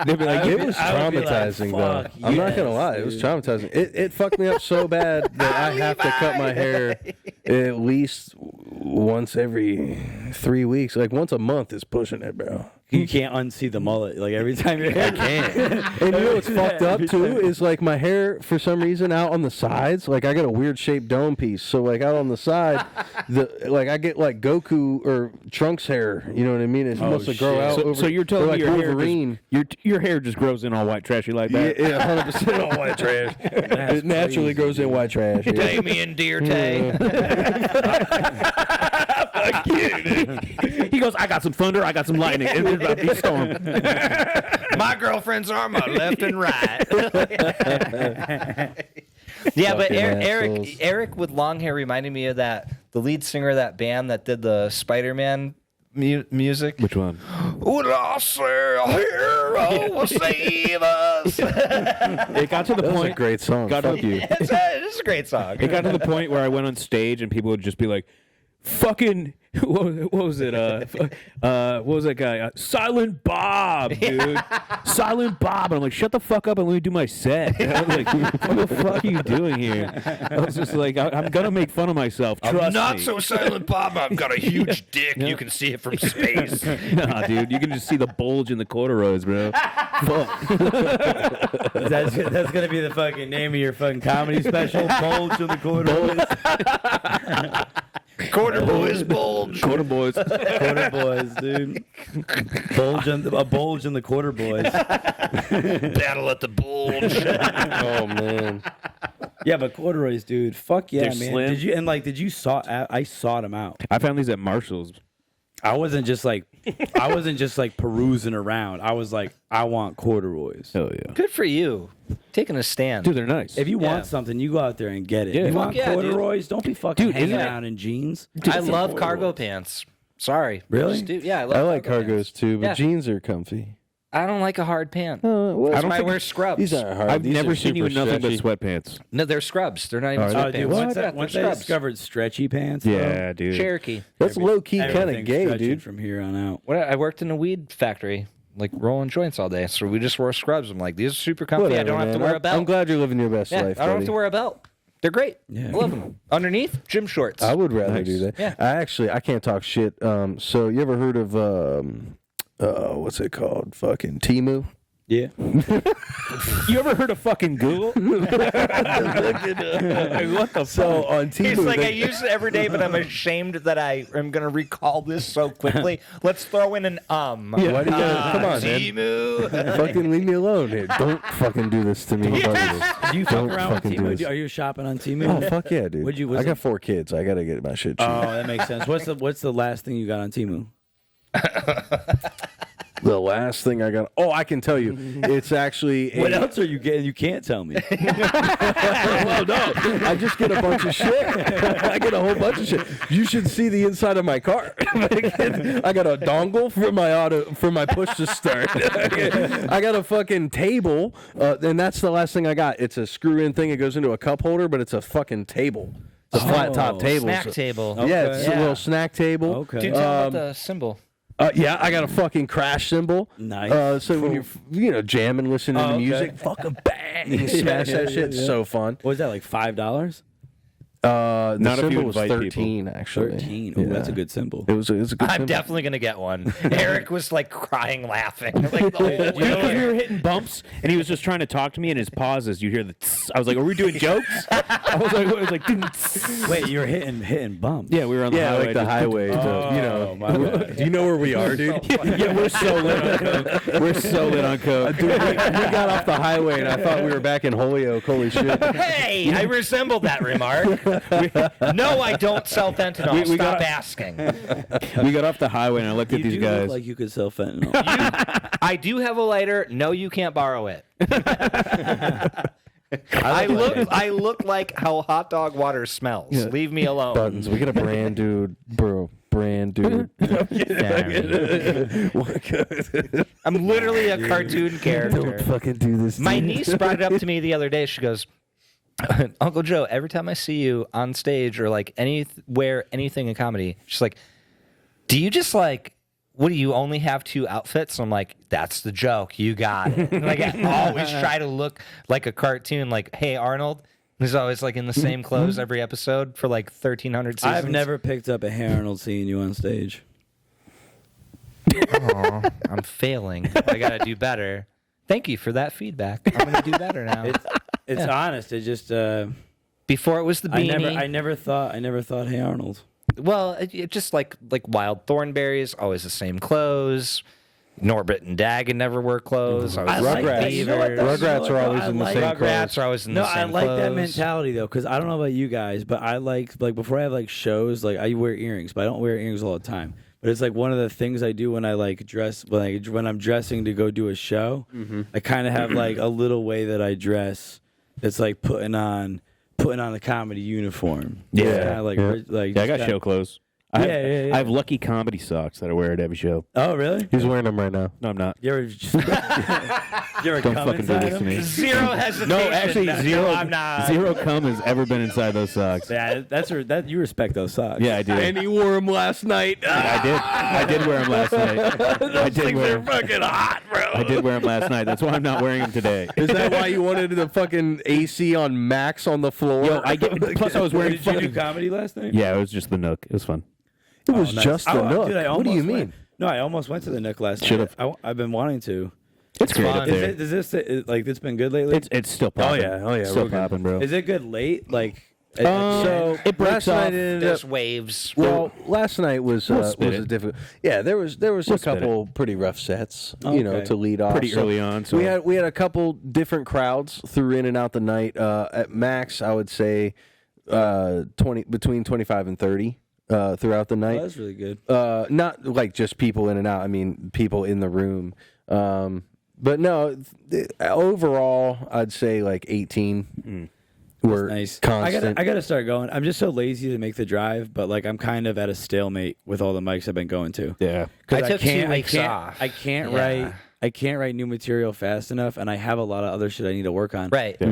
They'd be like, It was I would be like, traumatizing, though. fuck I'm not gonna yes, lie, it was dude. traumatizing. It fucked me up so bad that I have to cut my hair at least once every 3 weeks. Like once a month is pushing it, bro. You can't unsee the mullet. Like every time your hair And you know what's fucked up too is like my hair for some reason out on the sides. Like I got a weird shaped dome piece, so like out on the side, I get like Goku or Trunks hair. You know what I mean? It's supposed to grow shit. out. So, over, so you're telling like me your Wolverine. hair your hair just grows in all white trashy like Yeah, that? yeah, 100% all white trash. It naturally grows in white trash. Yeah. Damian Therrien. He goes, I got some thunder, I got some lightning. It's about to be storm. My girlfriend's arm, my left and right. Yeah, but Fucking assholes. Eric with long hair reminded me of the lead singer of that band that did the Spider-Man music. Which one? Would I say a hero will save us? It got to the That was point. a great song. Got Fuck to- you. It's a great song. It got to the point where I went on stage and people would just be like, "Fucking what was it? What was that guy? Silent Bob, dude. Silent Bob." And I'm like, "Shut the fuck up and let me do my set." And I was like, "What the fuck are you doing here?" I was just like, "I'm gonna make fun of myself. Trust Not me." so silent, Bob. I've got a huge dick. You can see it from space. Nah, dude, you can just see the bulge in the corduroys, bro. That's gonna be the fucking name of your fucking comedy special. Bulge in the corduroys. Quarter boys bulge. Quarter boys. Quarter boys, dude. A bulge in the quarter boys. Battle at the bulge. Oh man. Yeah, but corduroys, dude. Fuck yeah, They're man. slim. Did you I sought them out. I found these at Marshall's. I wasn't just like perusing around. I was like, I want corduroys. Hell yeah. Good for you. Taking a stand. Dude, they're nice. If you Yeah. want something, you go out there and get it. Yeah. You Fuck want yeah, dude. corduroys? Don't be fucking Dude, hanging isn't it- around in jeans. I love cargo pants. Sorry. Really? Yeah, I love I like cargo cargos pants. too, but Yeah. jeans are comfy. I don't like a hard pant. Well, That's why I wear scrubs. these aren't hard. I've These never are seen you in super nothing stretchy. but sweatpants. No, they're scrubs. They're not even Oh, sweatpants. Dude, They're once I scrubs. discovered stretchy pants, Yeah, dude. Cherokee. That's low key kind of everything's gay, stretching dude. from here on out. I worked in a weed factory, like rolling joints all day. So we just wore scrubs. I'm like, these are super comfy. Whatever, I don't have to man. wear a belt. I'm glad you're living your best Yeah, life. I don't have buddy. to wear a belt. They're great. Yeah. I love them. Underneath, gym shorts. I would rather Nice. do that. Yeah. I can't talk shit. So you ever heard of what's it called? Fucking Temu. Yeah. You ever heard of fucking Google? What the So on Temu, He's like, I use it every day, but I'm ashamed that I am going to recall this so quickly. Let's throw in an Why do you gotta, come on, man. Temu. Fucking leave me alone, dude. Don't fucking do this to me. Do you fuck Don't around with fucking do Temu? this. Are you shopping on Temu? Oh fuck yeah, dude. Would you- I was got it- 4 kids. I gotta get my shit cheap. Oh, that makes sense. What's the last thing you got on Temu? The last thing I got. Oh, I can tell you. It's actually. What else are you getting? You can't tell me. Well, no. I just get a bunch of shit. I get a whole bunch of shit. You should see the inside of my car. I got a dongle for my push to start. I got a fucking table, and that's the last thing I got. It's a screw-in thing. It goes into a cup holder, but it's a fucking table. It's a flat top table. Snack table. Yeah, it's a little snack table. Okay. Dude, tell about the symbol. Yeah, I got a fucking crash cymbal. Nice. So when you're jamming, listening to music, fucking bang, you smash that shit. It's so fun. What was that, like $5? The Not if you symbol was invite 13, actually. 13. Oh, that's a good symbol. It was a good I'm symbol. definitely gonna get one. Eric was like crying, laughing, like the whole Because we way. were hitting bumps, and he was just trying to talk to me, and his pauses, you hear the tss. I was like, are we doing jokes? I was like, tss. Wait, you were hitting bumps. Yeah, we were on the highway. like the just- highway. Do you know where we are, dude? Yeah, we're so lit on coke. We're so lit on coke. Dude, we got off the highway, and I thought we were back in Holyoke. Holy shit. Hey, I resembled that remark. No, I don't sell fentanyl. We Stop got- asking. We got off the highway, and I looked at You these do guys. look like you could sell fentanyl. I do have a lighter. No, you can't borrow it. I look like how hot dog water smells. Leave me alone. Buttons. We got a brand dude, bro. Brand dude. I'm literally a cartoon character. Fucking do this. My niece brought it up to me the other day. She goes, Uncle Joe, every time I see you on stage or like wear anything in comedy, she's like, do you just like, what do you only have 2 outfits? I'm like, that's the joke. You got it. Like I always try to look like a cartoon, like, hey, Arnold. He's always like in the same clothes every episode for like 1,300 seasons. I've never picked up a Hey Arnold seeing you on stage. Aw, I'm failing. I got to do better. Thank you for that feedback. I'm going to do better now. It's honest. It just Before it was the beanie. I never thought Hey Arnold. Well, it just like Wild Thornberries, always the same clothes. Norbit and Daggett never wear clothes. I like that. You know what, though? Rugrats are always in the same clothes. Rugrats are always in the same I like clothes. that mentality though, because I don't know about you guys, but I like before I have like shows, like I wear earrings, but I don't wear earrings all the time. But it's like one of the things I do when I like dress, when I'm dressing to go do a show. I kind of have like a little way that I dress. That's like putting on a comedy uniform. Yeah. Like I got show clothes. Yeah. I have lucky comedy socks that I wear at every show. Oh, really? He's wearing them right now. No, I'm not. You ever Don't come fucking do inside this to them? me. Zero hesitation. No, actually, No, I'm not. zero cum has ever been inside those socks. Yeah, that you respect those socks. Yeah, I do. And he wore them last night. I did wear them last night. I did wear them. fucking hot, bro. I did wear them last night. That's why I'm not wearing them today. Is that why you wanted the fucking AC on max on the floor? Yo, plus I was wearing Did you do fucking. comedy last night? Yeah, it was just the Nook. It was fun. It was Nice. just the Nook. Dude, I What do you almost mean? went- No, I almost went to the Nook last Should've. night. I've been wanting to. It's great up fun. there. Does this like it's been good lately? It's still popping. Oh, yeah, Still real good. popping, bro. Is it good late? Like So it breaks last night off. ended There's up. waves. Well, last night was spit was a it. difficult. Yeah, there was a spit couple pretty rough sets, Okay. to lead off. Pretty early on, so- we had a couple different crowds through in and out the night. At max, I would say between 25 and 30 throughout the night. that's really good. Not like just people in and out. I mean, people in the room. But no, overall, I'd say like 18 were Nice. constant. I gotta start going. I'm just so lazy to make the drive, but like I'm kind of at a stalemate with all the mics I've been going to. Yeah. 'Cause I took 2 weeks off. I can't Yeah. write new material fast enough, and I have a lot of other shit I need to work on. Right. But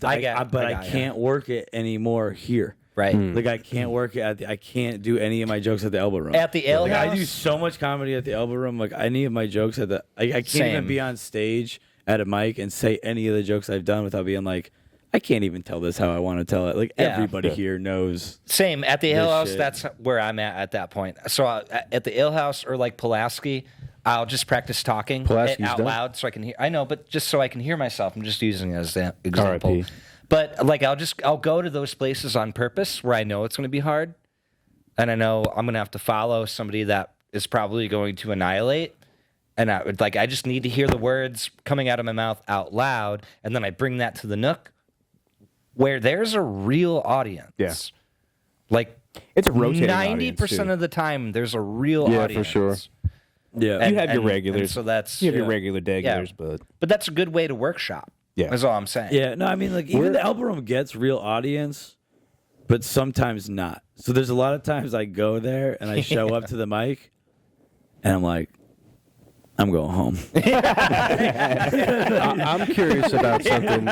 I got I ya. can't work it anymore here. Right. Like I can't work it. I can't do any of my jokes at the Elbow Room. At the Ale Like, I House? do so much comedy at the Elbow Room. Like any of my jokes at the, I can't Same. even be on stage at a mic and say any of the jokes I've done without being like, I can't even tell this how I want to tell it. Like Yeah. everybody here knows. Same at the Ale House. shit. That's where I'm at that point. So at the Ale House or like Pulaski, I'll just practice talking Pulaski's out done. loud so I can hear. I know, but just so I can hear myself. I'm just using it as an example. R.I.P. But like I'll go to those places on purpose where I know it's going to be hard, and I know I'm going to have to follow somebody that is probably going to annihilate. And I just need to hear the words coming out of my mouth out loud, and then I bring that to the Nook, where there's a real audience. Yeah. Like It's a rotating 90% audience, too. of the time, there's a real Yeah, for audience. sure. Yeah. You have your and regulars. so that's You have your regular regulars, but But that's a good way to workshop. Yeah. Is all I'm saying. Yeah, no, I mean, like, even the Elbow Room gets real audience, but sometimes not. So there's a lot of times I go there and I show up to the mic, and I'm like, I'm going home. I'm curious about something.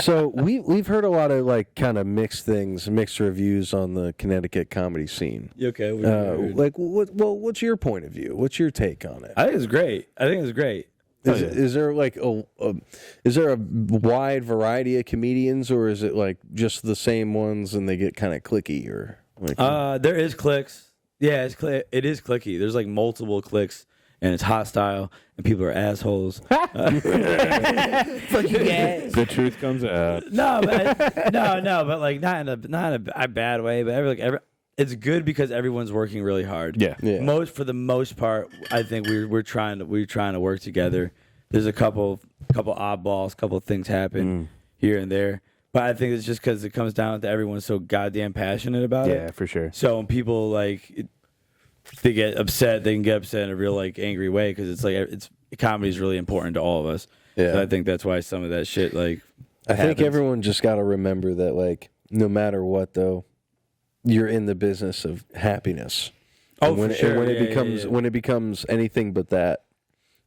So we've heard a lot of like kind of mixed reviews on the Connecticut comedy scene. Okay. Like, what's your point of view? What's your take on it? I think it's great. Is there like is there a wide variety of comedians, or is it like just the same ones and they get kind of cliquey, or like? There is clicks. Yeah, it is clicky. There's like multiple clicks, and it's hostile, and people are assholes. the truth comes out. No, but like not in a bad way. But it's good because everyone's working really hard. Yeah. For the most part, I think we're trying to work together. There's a couple oddballs, couple things happen here and there, but I think it's just because it comes down to everyone's so goddamn passionate about it. Yeah, for sure. So when people they get upset, they can get upset in a real like angry way because it's like comedy is really important to all of us. Yeah. So I think that's why some of that shit like. I think everyone just got to remember that like no matter what though, you're in the business of happiness. Oh, when for sure. When it becomes anything but that,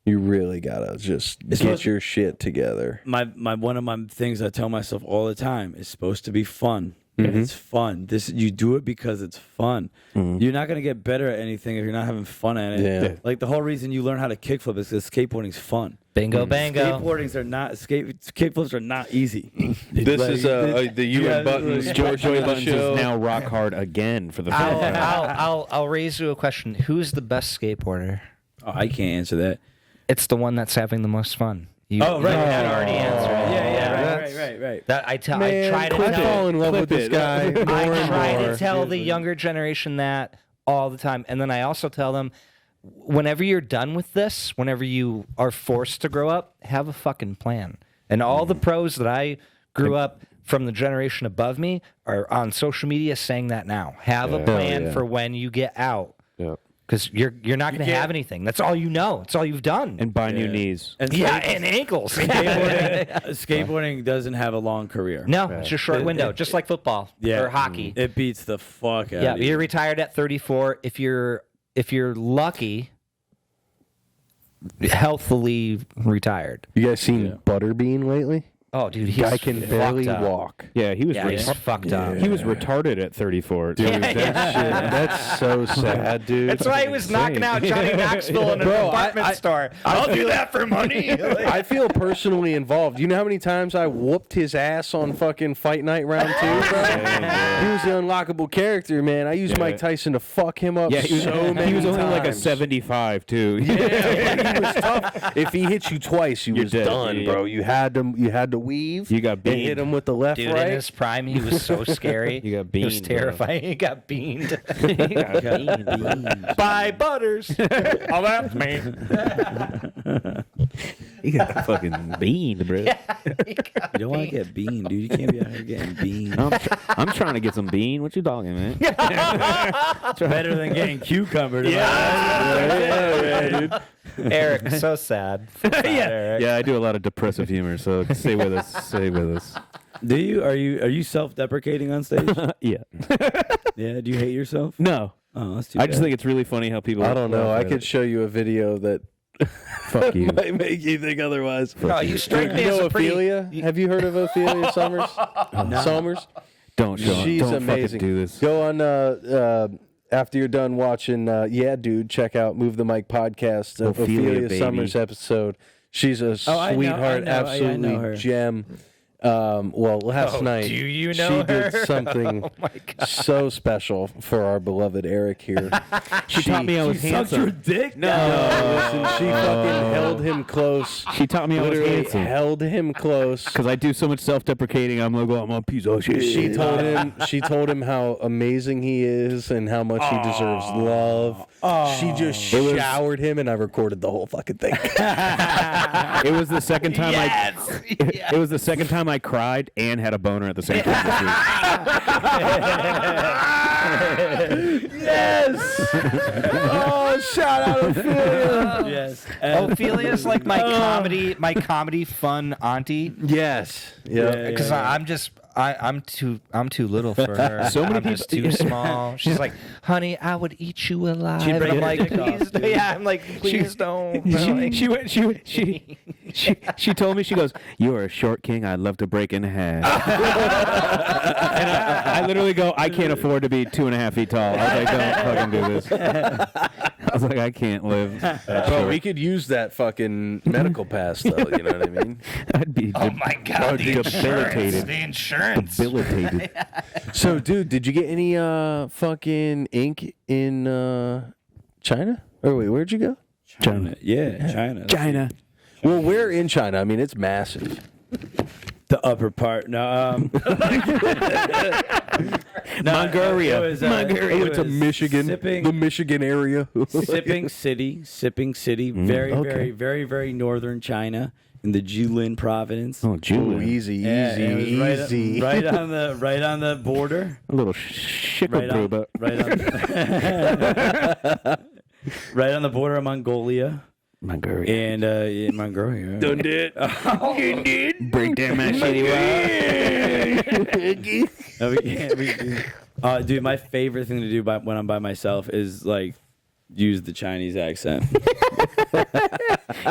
you really gotta just get your shit together. One of my things I tell myself all the time is supposed to be fun. It's fun. You do it because it's fun. You're not gonna get better at anything if you're not having fun at it. Yeah. Like the whole reason you learn how to kickflip is because skateboarding's fun. Bango, bango. Skateflips are not easy. This is the You and Buttons. Joey Buttons is now rock hard again for the first time. I'll raise you a question. Who's the best skateboarder? Oh, I can't answer that. It's the one that's having the most fun. You Right. had already answered it. Right. That I try to quit tell. fall in love with this guy more I and try more. to tell the younger generation that all the time, and then I also tell them, whenever you're done with this, whenever you are forced to grow up, have a fucking plan. And all the pros that I grew up from the generation above me are on social media saying that now. Have a plan for when you get out. Yeah. Because you're not going to have anything. That's all you know. It's all you've done. And buy new knees. And and ankles. skateboarding doesn't have a long career. No, it's a short window, just like football or hockey. It beats the fuck out Yeah, of you. you're retired at 34. If you're lucky, healthily retired. You guys seen Butterbean lately? Oh, dude, he's Guy can barely fucked up. walk. Yeah, he was He's fucked up. He was retarded at 34. Dude, that's so sad, dude. That's why he was knocking out Johnny Knoxville in an apartment store. I'll do that for money. I feel personally involved. You know how many times I whooped his ass on fucking Fight Night Round 2, bro? He was the unlockable character, man. I used Mike Tyson to fuck him up so many He was only like a times. 75, too. Yeah, he was tough. If he hit you twice, you was dead. done, bro. You had to weave. You got and beamed. hit him with the left, Dude, right. in his prime, he was so scary. You got He was beamed, bro. terrifying. He got beamed. By Butters. Oh, that's me. He got fucking beaned, bro. You don't want to get beaned, dude. You can't be out here getting beaned. I'm trying to get some bean. What you talking, man? Better than getting cucumbered. Dude. Eric, so sad. Yeah, I do a lot of depressive humor, so stay with us. Stay with us. Do you? Are you self-deprecating on stage? Yeah. Yeah. Do you hate yourself? No. Oh, that's too I just bad. think it's really funny how people. I don't know. laugh I at could it. show you a video that Fuck you. might make you think otherwise. No, you strike me You as know a pretty... Ophelia? Have you heard of Ophelia Summers? Summers? Don't show. She's Don't amazing. fucking do this. Go on after you're done watching. Yeah, dude, check out Move the Mic podcast. Ophelia, Ophelia baby. Summers episode. She's a I know sweetheart, absolutely her. gem. Well, last night do you she know did her? something so special for our beloved Eric here. She taught me I was Sucked your handsome. dick? No, listen, she fucking held him close. She taught me I was Literally handsome. held him close. Because I do so much self-deprecating. I'm like, oh, I'm a piece of shit. She told him how amazing he is and how much he deserves love. She just showered him, and I recorded the whole fucking thing. It was the second time It was the second time time I cried and had a boner at the same time this week. Yes. Oh, shout out Ophelia. Yes. Ophelia's like my comedy fun auntie. Yes. Yeah. Because I'm too little for her. So many I'm just people- too small. She's like, honey, I would eat you alive. She'd And break I'm your like, dick off, please, dude. yeah. I'm like, please don't. She told me, she goes, "You are a short king. I'd love to break in half." And I literally go, "I can't afford to be 2.5 feet tall." I was like, "Don't fucking do this." I was like, "I can't live." Bro, we could use that fucking medical pass, though. You know what I mean? I'd be Oh my God, the debilitated. insurance. Debilitated. So, dude, did you get any fucking ink in China? Or wait, where'd you go? China. Yeah, China. China. Well, where in China? I mean, it's massive. The upper part. No, Mongolia. It was, Oh, it's a was Michigan, Sipping, the Michigan area. sipping city. Very, okay. very, very northern China in the Jilin province. Oh, Ooh, Julie. easy, Yeah, easy, it was easy. right on the border. A little Right shikabruba. Right on the border of Mongolia Mongolia. and Mongolia. Done it. Break down my shitty No, we can't. Dude, my favorite thing to do when I'm by myself is like use the Chinese accent.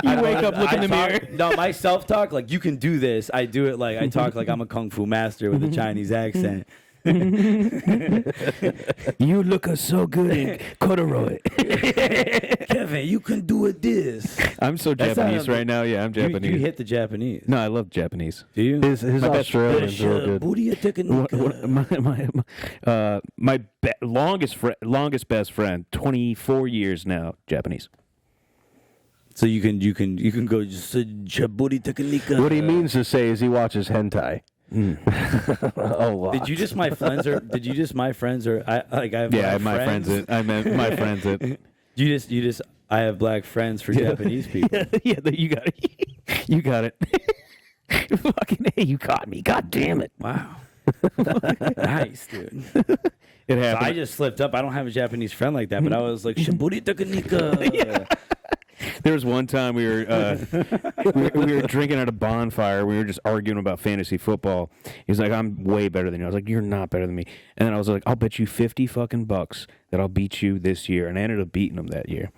You wake up, look in the mirror. No, my self-talk, like, you can do this. I do it like I talk like I'm a kung fu master with a Chinese accent. You look so good in corduroy. Kevin, you can do it this. I'm so That's Japanese how- right now. Yeah, I'm Japanese. You hit the Japanese. No, I love Japanese. Do you? His Australian's real good. My longest best friend, 24 years now, Japanese. So you can go just chaburi takanika. What he means to say is he watches hentai. A lot. Did you just my friends or I have Yeah, black my friends. I meant my friends. You just I have black friends for Japanese people. Yeah, you got it. You got it. Fucking hey, you caught me. God damn it. Wow. Nice, dude. It So happened. I just slipped up. I don't have a Japanese friend like that, but I was like chaburi takanika. There was one time we were drinking at a bonfire. We were just arguing about fantasy football. He's like, "I'm way better than you." I was like, "You're not better than me." And then I was like, "I'll bet you $50 fucking bucks that I'll beat you this year." And I ended up beating him that year.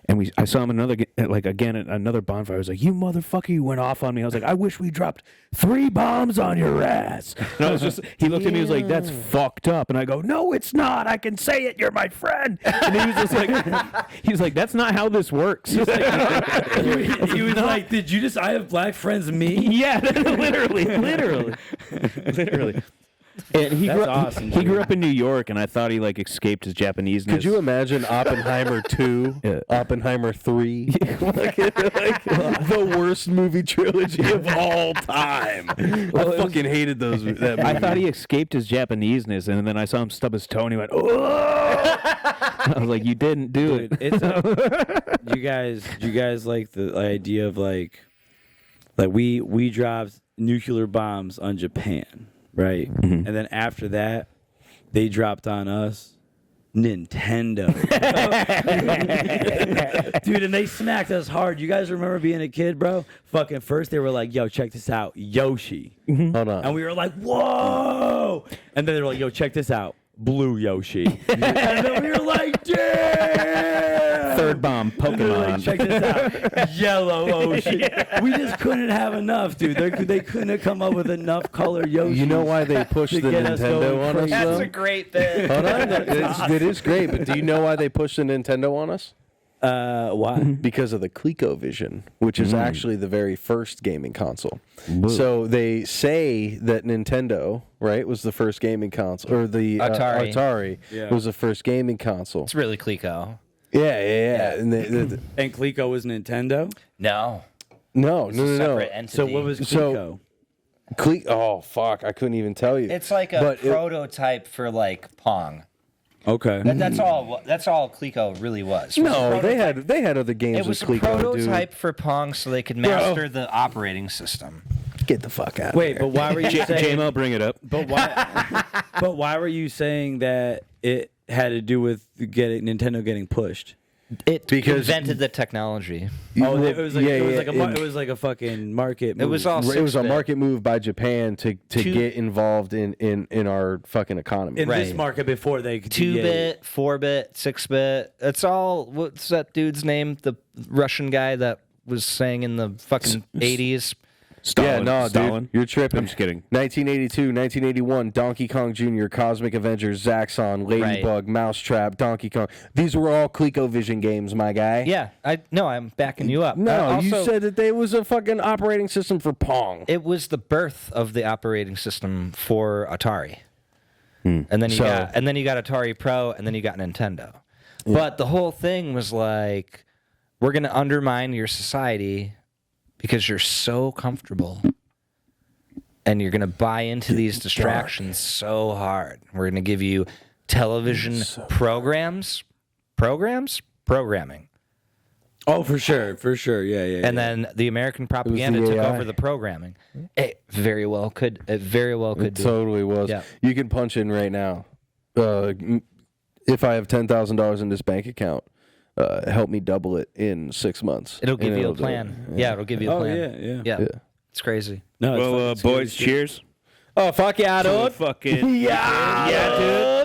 And I saw him again at another bonfire. I was like, "You motherfucker, you went off on me." I was like, "I wish we dropped 3 bombs on your ass." And I was just, he looked at me, he was like, "That's fucked up." And I go, "No, it's not. I can say it. You're my friend." And he was just like, he's like, "That's not how this works." He's like, He was like, "Did you just? I have black friends, me." yeah, literally. And he That's grew up, awesome, he grew dude. up in New York, and I thought he like escaped his Japaneseness. Could you imagine Oppenheimer 2, Yeah. Oppenheimer 3? like the worst movie trilogy of all time. I fucking hated that movie. I thought he escaped his Japaneseness, and then I saw him stub his toe, and he went, "Oh!" I was like, "You didn't do Dude, it." it's you guys like the idea of like we dropped nuclear bombs on Japan, right? And then after that, they dropped on us Nintendo. Dude, and they smacked us hard. You guys remember being a kid, bro? Fucking first they were like, "Yo, check this out, Yoshi." Hold on. And we were like, "Whoa!" And then they were like, "Yo, check this out, Blue Yoshi." And then we were like, "Damn!" Third bomb, And they're like, Pokemon. check this out, Yellow Ocean. We just couldn't have enough, dude. They couldn't have come up with enough color Yoshi. You know why they pushed To the get us Nintendo going on us, crazy. That's though? a great bit. Hold on. It is great, but do you know why they pushed the Nintendo on us? Why? Because of the ColecoVision, which is actually the very first gaming console. So they say that Nintendo, right, was the first gaming console, or the Atari. Yeah. was the first gaming console. It's really Clico. Yeah. And And Clico was Nintendo. No. no. Separate entity. So what was Clico? So, oh fuck, I couldn't even tell you. It's like a But it- prototype for like Pong. Okay. That's all Clico really was. No, they had other games It was a with Clico, prototype for Pong, so they could master the operating system. Get the fuck out. Wait, but why were you saying? JMO, bring it up. But why? But why were you saying that it had to do with Nintendo getting pushed? It Because- invented the technology. Oh, it was like yeah, it was like a fucking market. It was move. all It was a 6-bit. market move by Japan to get involved in our fucking economy. in this right. market before they could 2-bit, 4-bit, 6-bit. It's all. What's that dude's name? The Russian guy that was saying in the fucking 80s. Stalin, yeah, no, Stalin. dude, you're tripping. I'm just kidding. 1982, 1981, Donkey Kong Jr., Cosmic Avengers, Zaxxon, Ladybug, Mousetrap, Donkey Kong. These were all ColecoVision games, my guy. Yeah, I'm backing you up. No, you Also, said that they was a fucking operating system for Pong. it was the birth of the operating system for Atari. And then you So- got Atari Pro, and then you got Nintendo. But the whole thing was like, we're going to undermine your society because you're so comfortable, and you're going to buy into these distractions so hard. We're going to give you television programming. Oh, for sure, yeah. And then the American propaganda the took AI. over the programming. It very well could It be. totally was. Yeah. You can punch in right now. If I have $10,000 in this bank account, help me double it in 6 months. It'll give And you a it'll do it. plan. Yeah, it'll give you a Oh, plan. yeah. It's crazy. No, Well, it's boys, cheers. Oh, fuck yeah, So dude. fucking Yeah,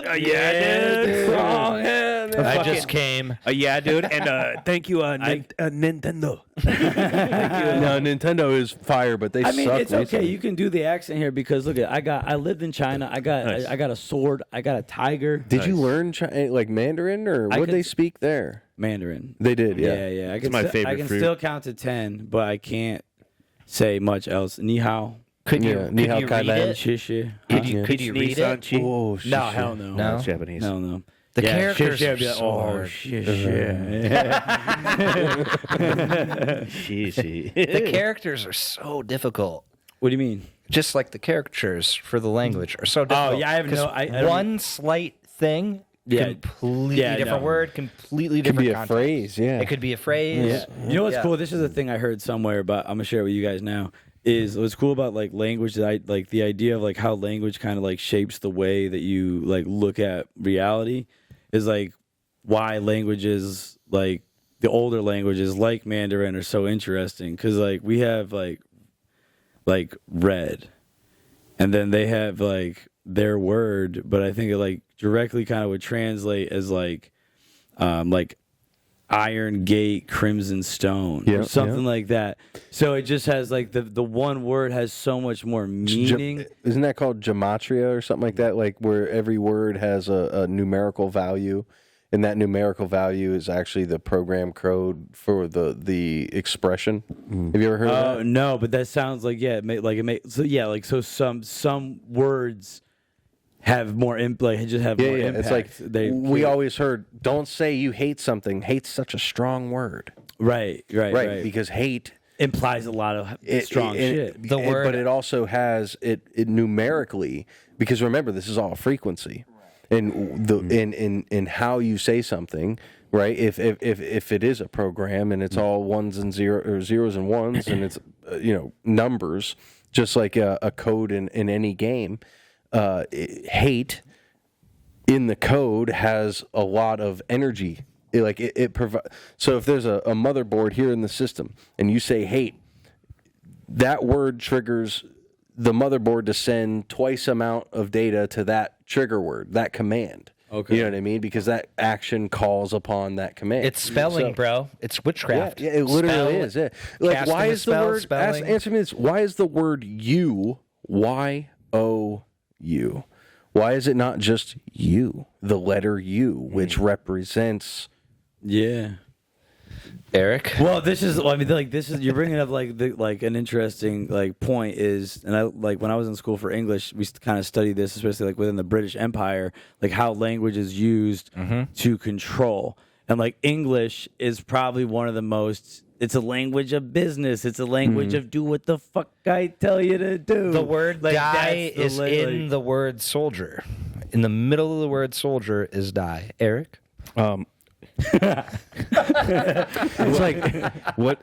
dude. Yeah, dude. Strong hand. I just came. Yeah, dude. And thank you, Nintendo. No, Nintendo is fire, but they I mean, suck it's okay. recently. You can do the accent here because look at I lived in China. I got a sword. I got a tiger. Did you learn like Mandarin or I what could- they speak there? Mandarin. They did, yeah. Yeah. I can my I favorite can fruit. still count to 10, but I can't say much else. Ni hao, Could you, Yeah, could ni hao you kai read lan. it? shishi. Could you read it? Oh, shit. No, hell no. No? That's Japanese. No. The characters shishi, are I'd be like, so oh hard. shit. The characters are so difficult. What do you mean? Just like the caricatures for the language are so difficult. yeah, I have no- 'Cause I don't- one slight thing, Yeah. completely Yeah, different no. word, completely Could different be a context. phrase, yeah. It could be a phrase. Yeah. You know what's Yeah. cool? This is a thing I heard somewhere, but I'm gonna share it with you guys now. Is what's cool about like language that I like the idea of like how language kind of like shapes the way that you like look at reality is like why languages like the older languages like Mandarin are so interesting because like we have like red and then they have like their word, but I think it like directly kind of would translate as like Iron Gate, Crimson Stone, Yeah, or something like that. So it just has like the one word has so much more meaning. Isn't that called gematria or something like that? Like where every word has a numerical value, and that numerical value is actually the program code for the expression. Have you ever heard of Oh that? no, but that sounds like so some words have more just have more impact. It's like they we always heard, don't say you hate something. Hate's such a strong word. right, Because hate implies a lot of strong shit. The word- but it also has it numerically, because remember, this is all frequency, and the in how you say something, right? If it is a program and it's all ones and zeros and ones, and it's numbers, just like a code in any game. Hate in the code has a lot of energy. It provides. So if there's a motherboard here in the system and you say hate, that word triggers the motherboard to send twice amount of data to that trigger word, that command. Okay. You know what I mean? Because that action calls upon that command. It's spelling, So- bro. It's witchcraft. Yeah, it literally Spell- is. Yeah. Like, casting why a is the spell, word? spelling. Answer me this. Why is the word you? YOU? Why is it not just you? The letter U, which represents. Yeah. Eric. Well, this is. I mean, like this is. You're bringing up like an interesting point is, and I like when I was in school for English, we kind of studied this, especially like within the British Empire, like how language is used to control, and like English is probably one of the most. It's a language of business. It's a language of do what the fuck I tell you to do. The word Like, die that's is in like- the word soldier. In the middle of the word soldier is die. Eric? It's like what?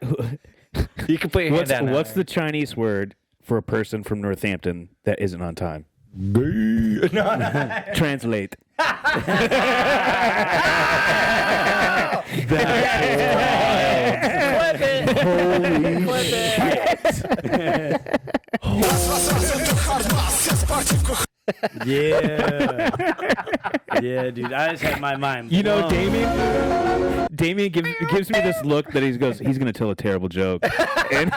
You can put your hand down. What's the Chinese word for a person from Northampton that isn't on time? Translate. Yeah. Yeah, dude. I just had my mind. You know, blown. Damian gives me this look that he's going to tell a terrible joke. And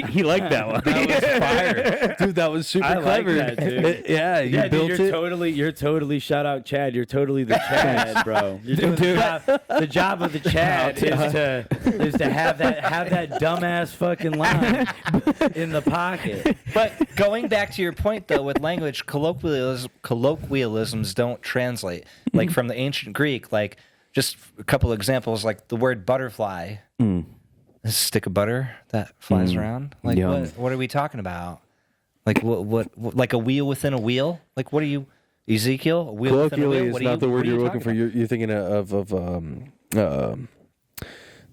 he liked that one. That was fire. Dude, that was super I clever. like that, dude. You built dude, you're totally shout out Chad. You're totally the Chad, bro. You're doing the job of the Chad is to have that dumbass fucking line in the pocket. But going back to your point, though, with language, colloquialisms don't translate. Like from the ancient Greek, like just a couple examples, like the word butterfly. A stick of butter that flies around. Like what are we talking about? Like what like a wheel within a wheel? Like what are you, Ezekiel? A wheel within a wheel? Colloquially is not the word you're looking for. You're thinking of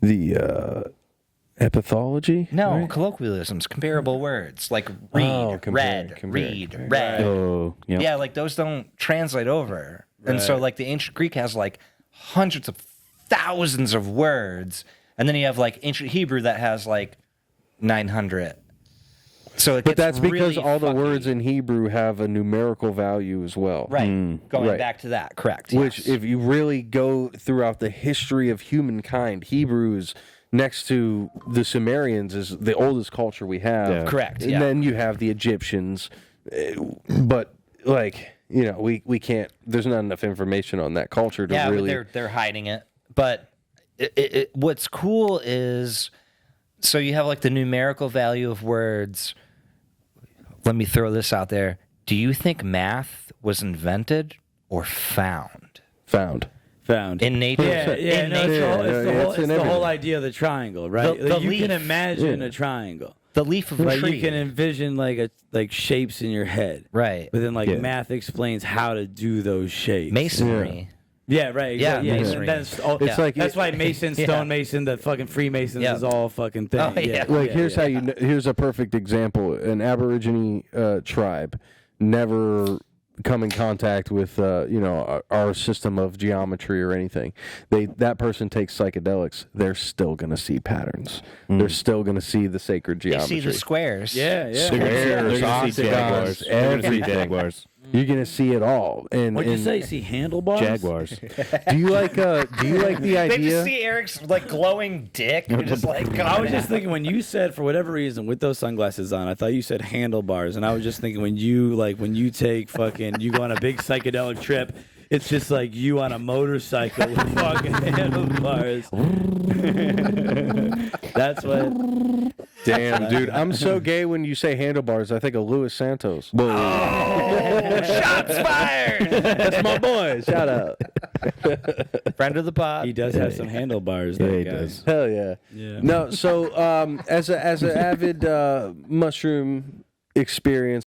the epithology? No, right? colloquialisms, comparable words like read, read, read. Oh, yep. Yeah, like those don't translate over. And so like the ancient Greek has like hundreds of thousands of words, and then you have like ancient Hebrew that has like 900. So But that's because really all the fucky. words in Hebrew have a numerical value as well. Right. Going Right. back to that, correct. Which, yes. if you really go throughout the history of humankind, Hebrew is next to the Sumerians is the oldest culture we have. Yeah. Correct, And yeah. then you have the Egyptians, but like we can't. There's not enough information on that culture to yeah, really. but they're hiding it. But what's cool is, so you have like the numerical value of words. Let me throw this out there. Do you think math was invented or found? Found. In nature? Yeah, in no, nature. it's the whole idea of the triangle, right? The Like, you leaf. can imagine a triangle. The leaf of a Like tree. you can envision like shapes in your head. Right. But then math explains how to do those shapes. Masonry. Yeah, right. Yeah, exactly. masonry. That's It's like that's why Mason, stonemason, the fucking Freemasons Yeah. is all fucking thing. Oh, yeah. Like here's how you. Here's a perfect example. An Aborigine tribe never come in contact with our system of geometry or anything. That person takes psychedelics. They're still gonna see patterns. They're still gonna see the sacred They geometry. see the squares. Yeah, yeah. Squares, They're gonna see octagons, jaguars. They're gonna see everything. jaguars. You're gonna see it all. And What'd you say? See handlebars? Jaguars. Do you like the They idea? just see Eric's like glowing dick. And just like I was just thinking when you said, for whatever reason, with those sunglasses on, I thought you said handlebars, and I was just thinking when you take fucking, you go on a big psychedelic trip, it's just like you on a motorcycle with fucking handlebars. That's what. Damn, dude, I'm so gay when you say handlebars. I think of Luis Santos. shots fired. That's my boy. Shout out. Friend of the pod. He does have some handlebars. Yeah, that he guy. does. Hell yeah. Yeah. No, so as an avid mushroom experience.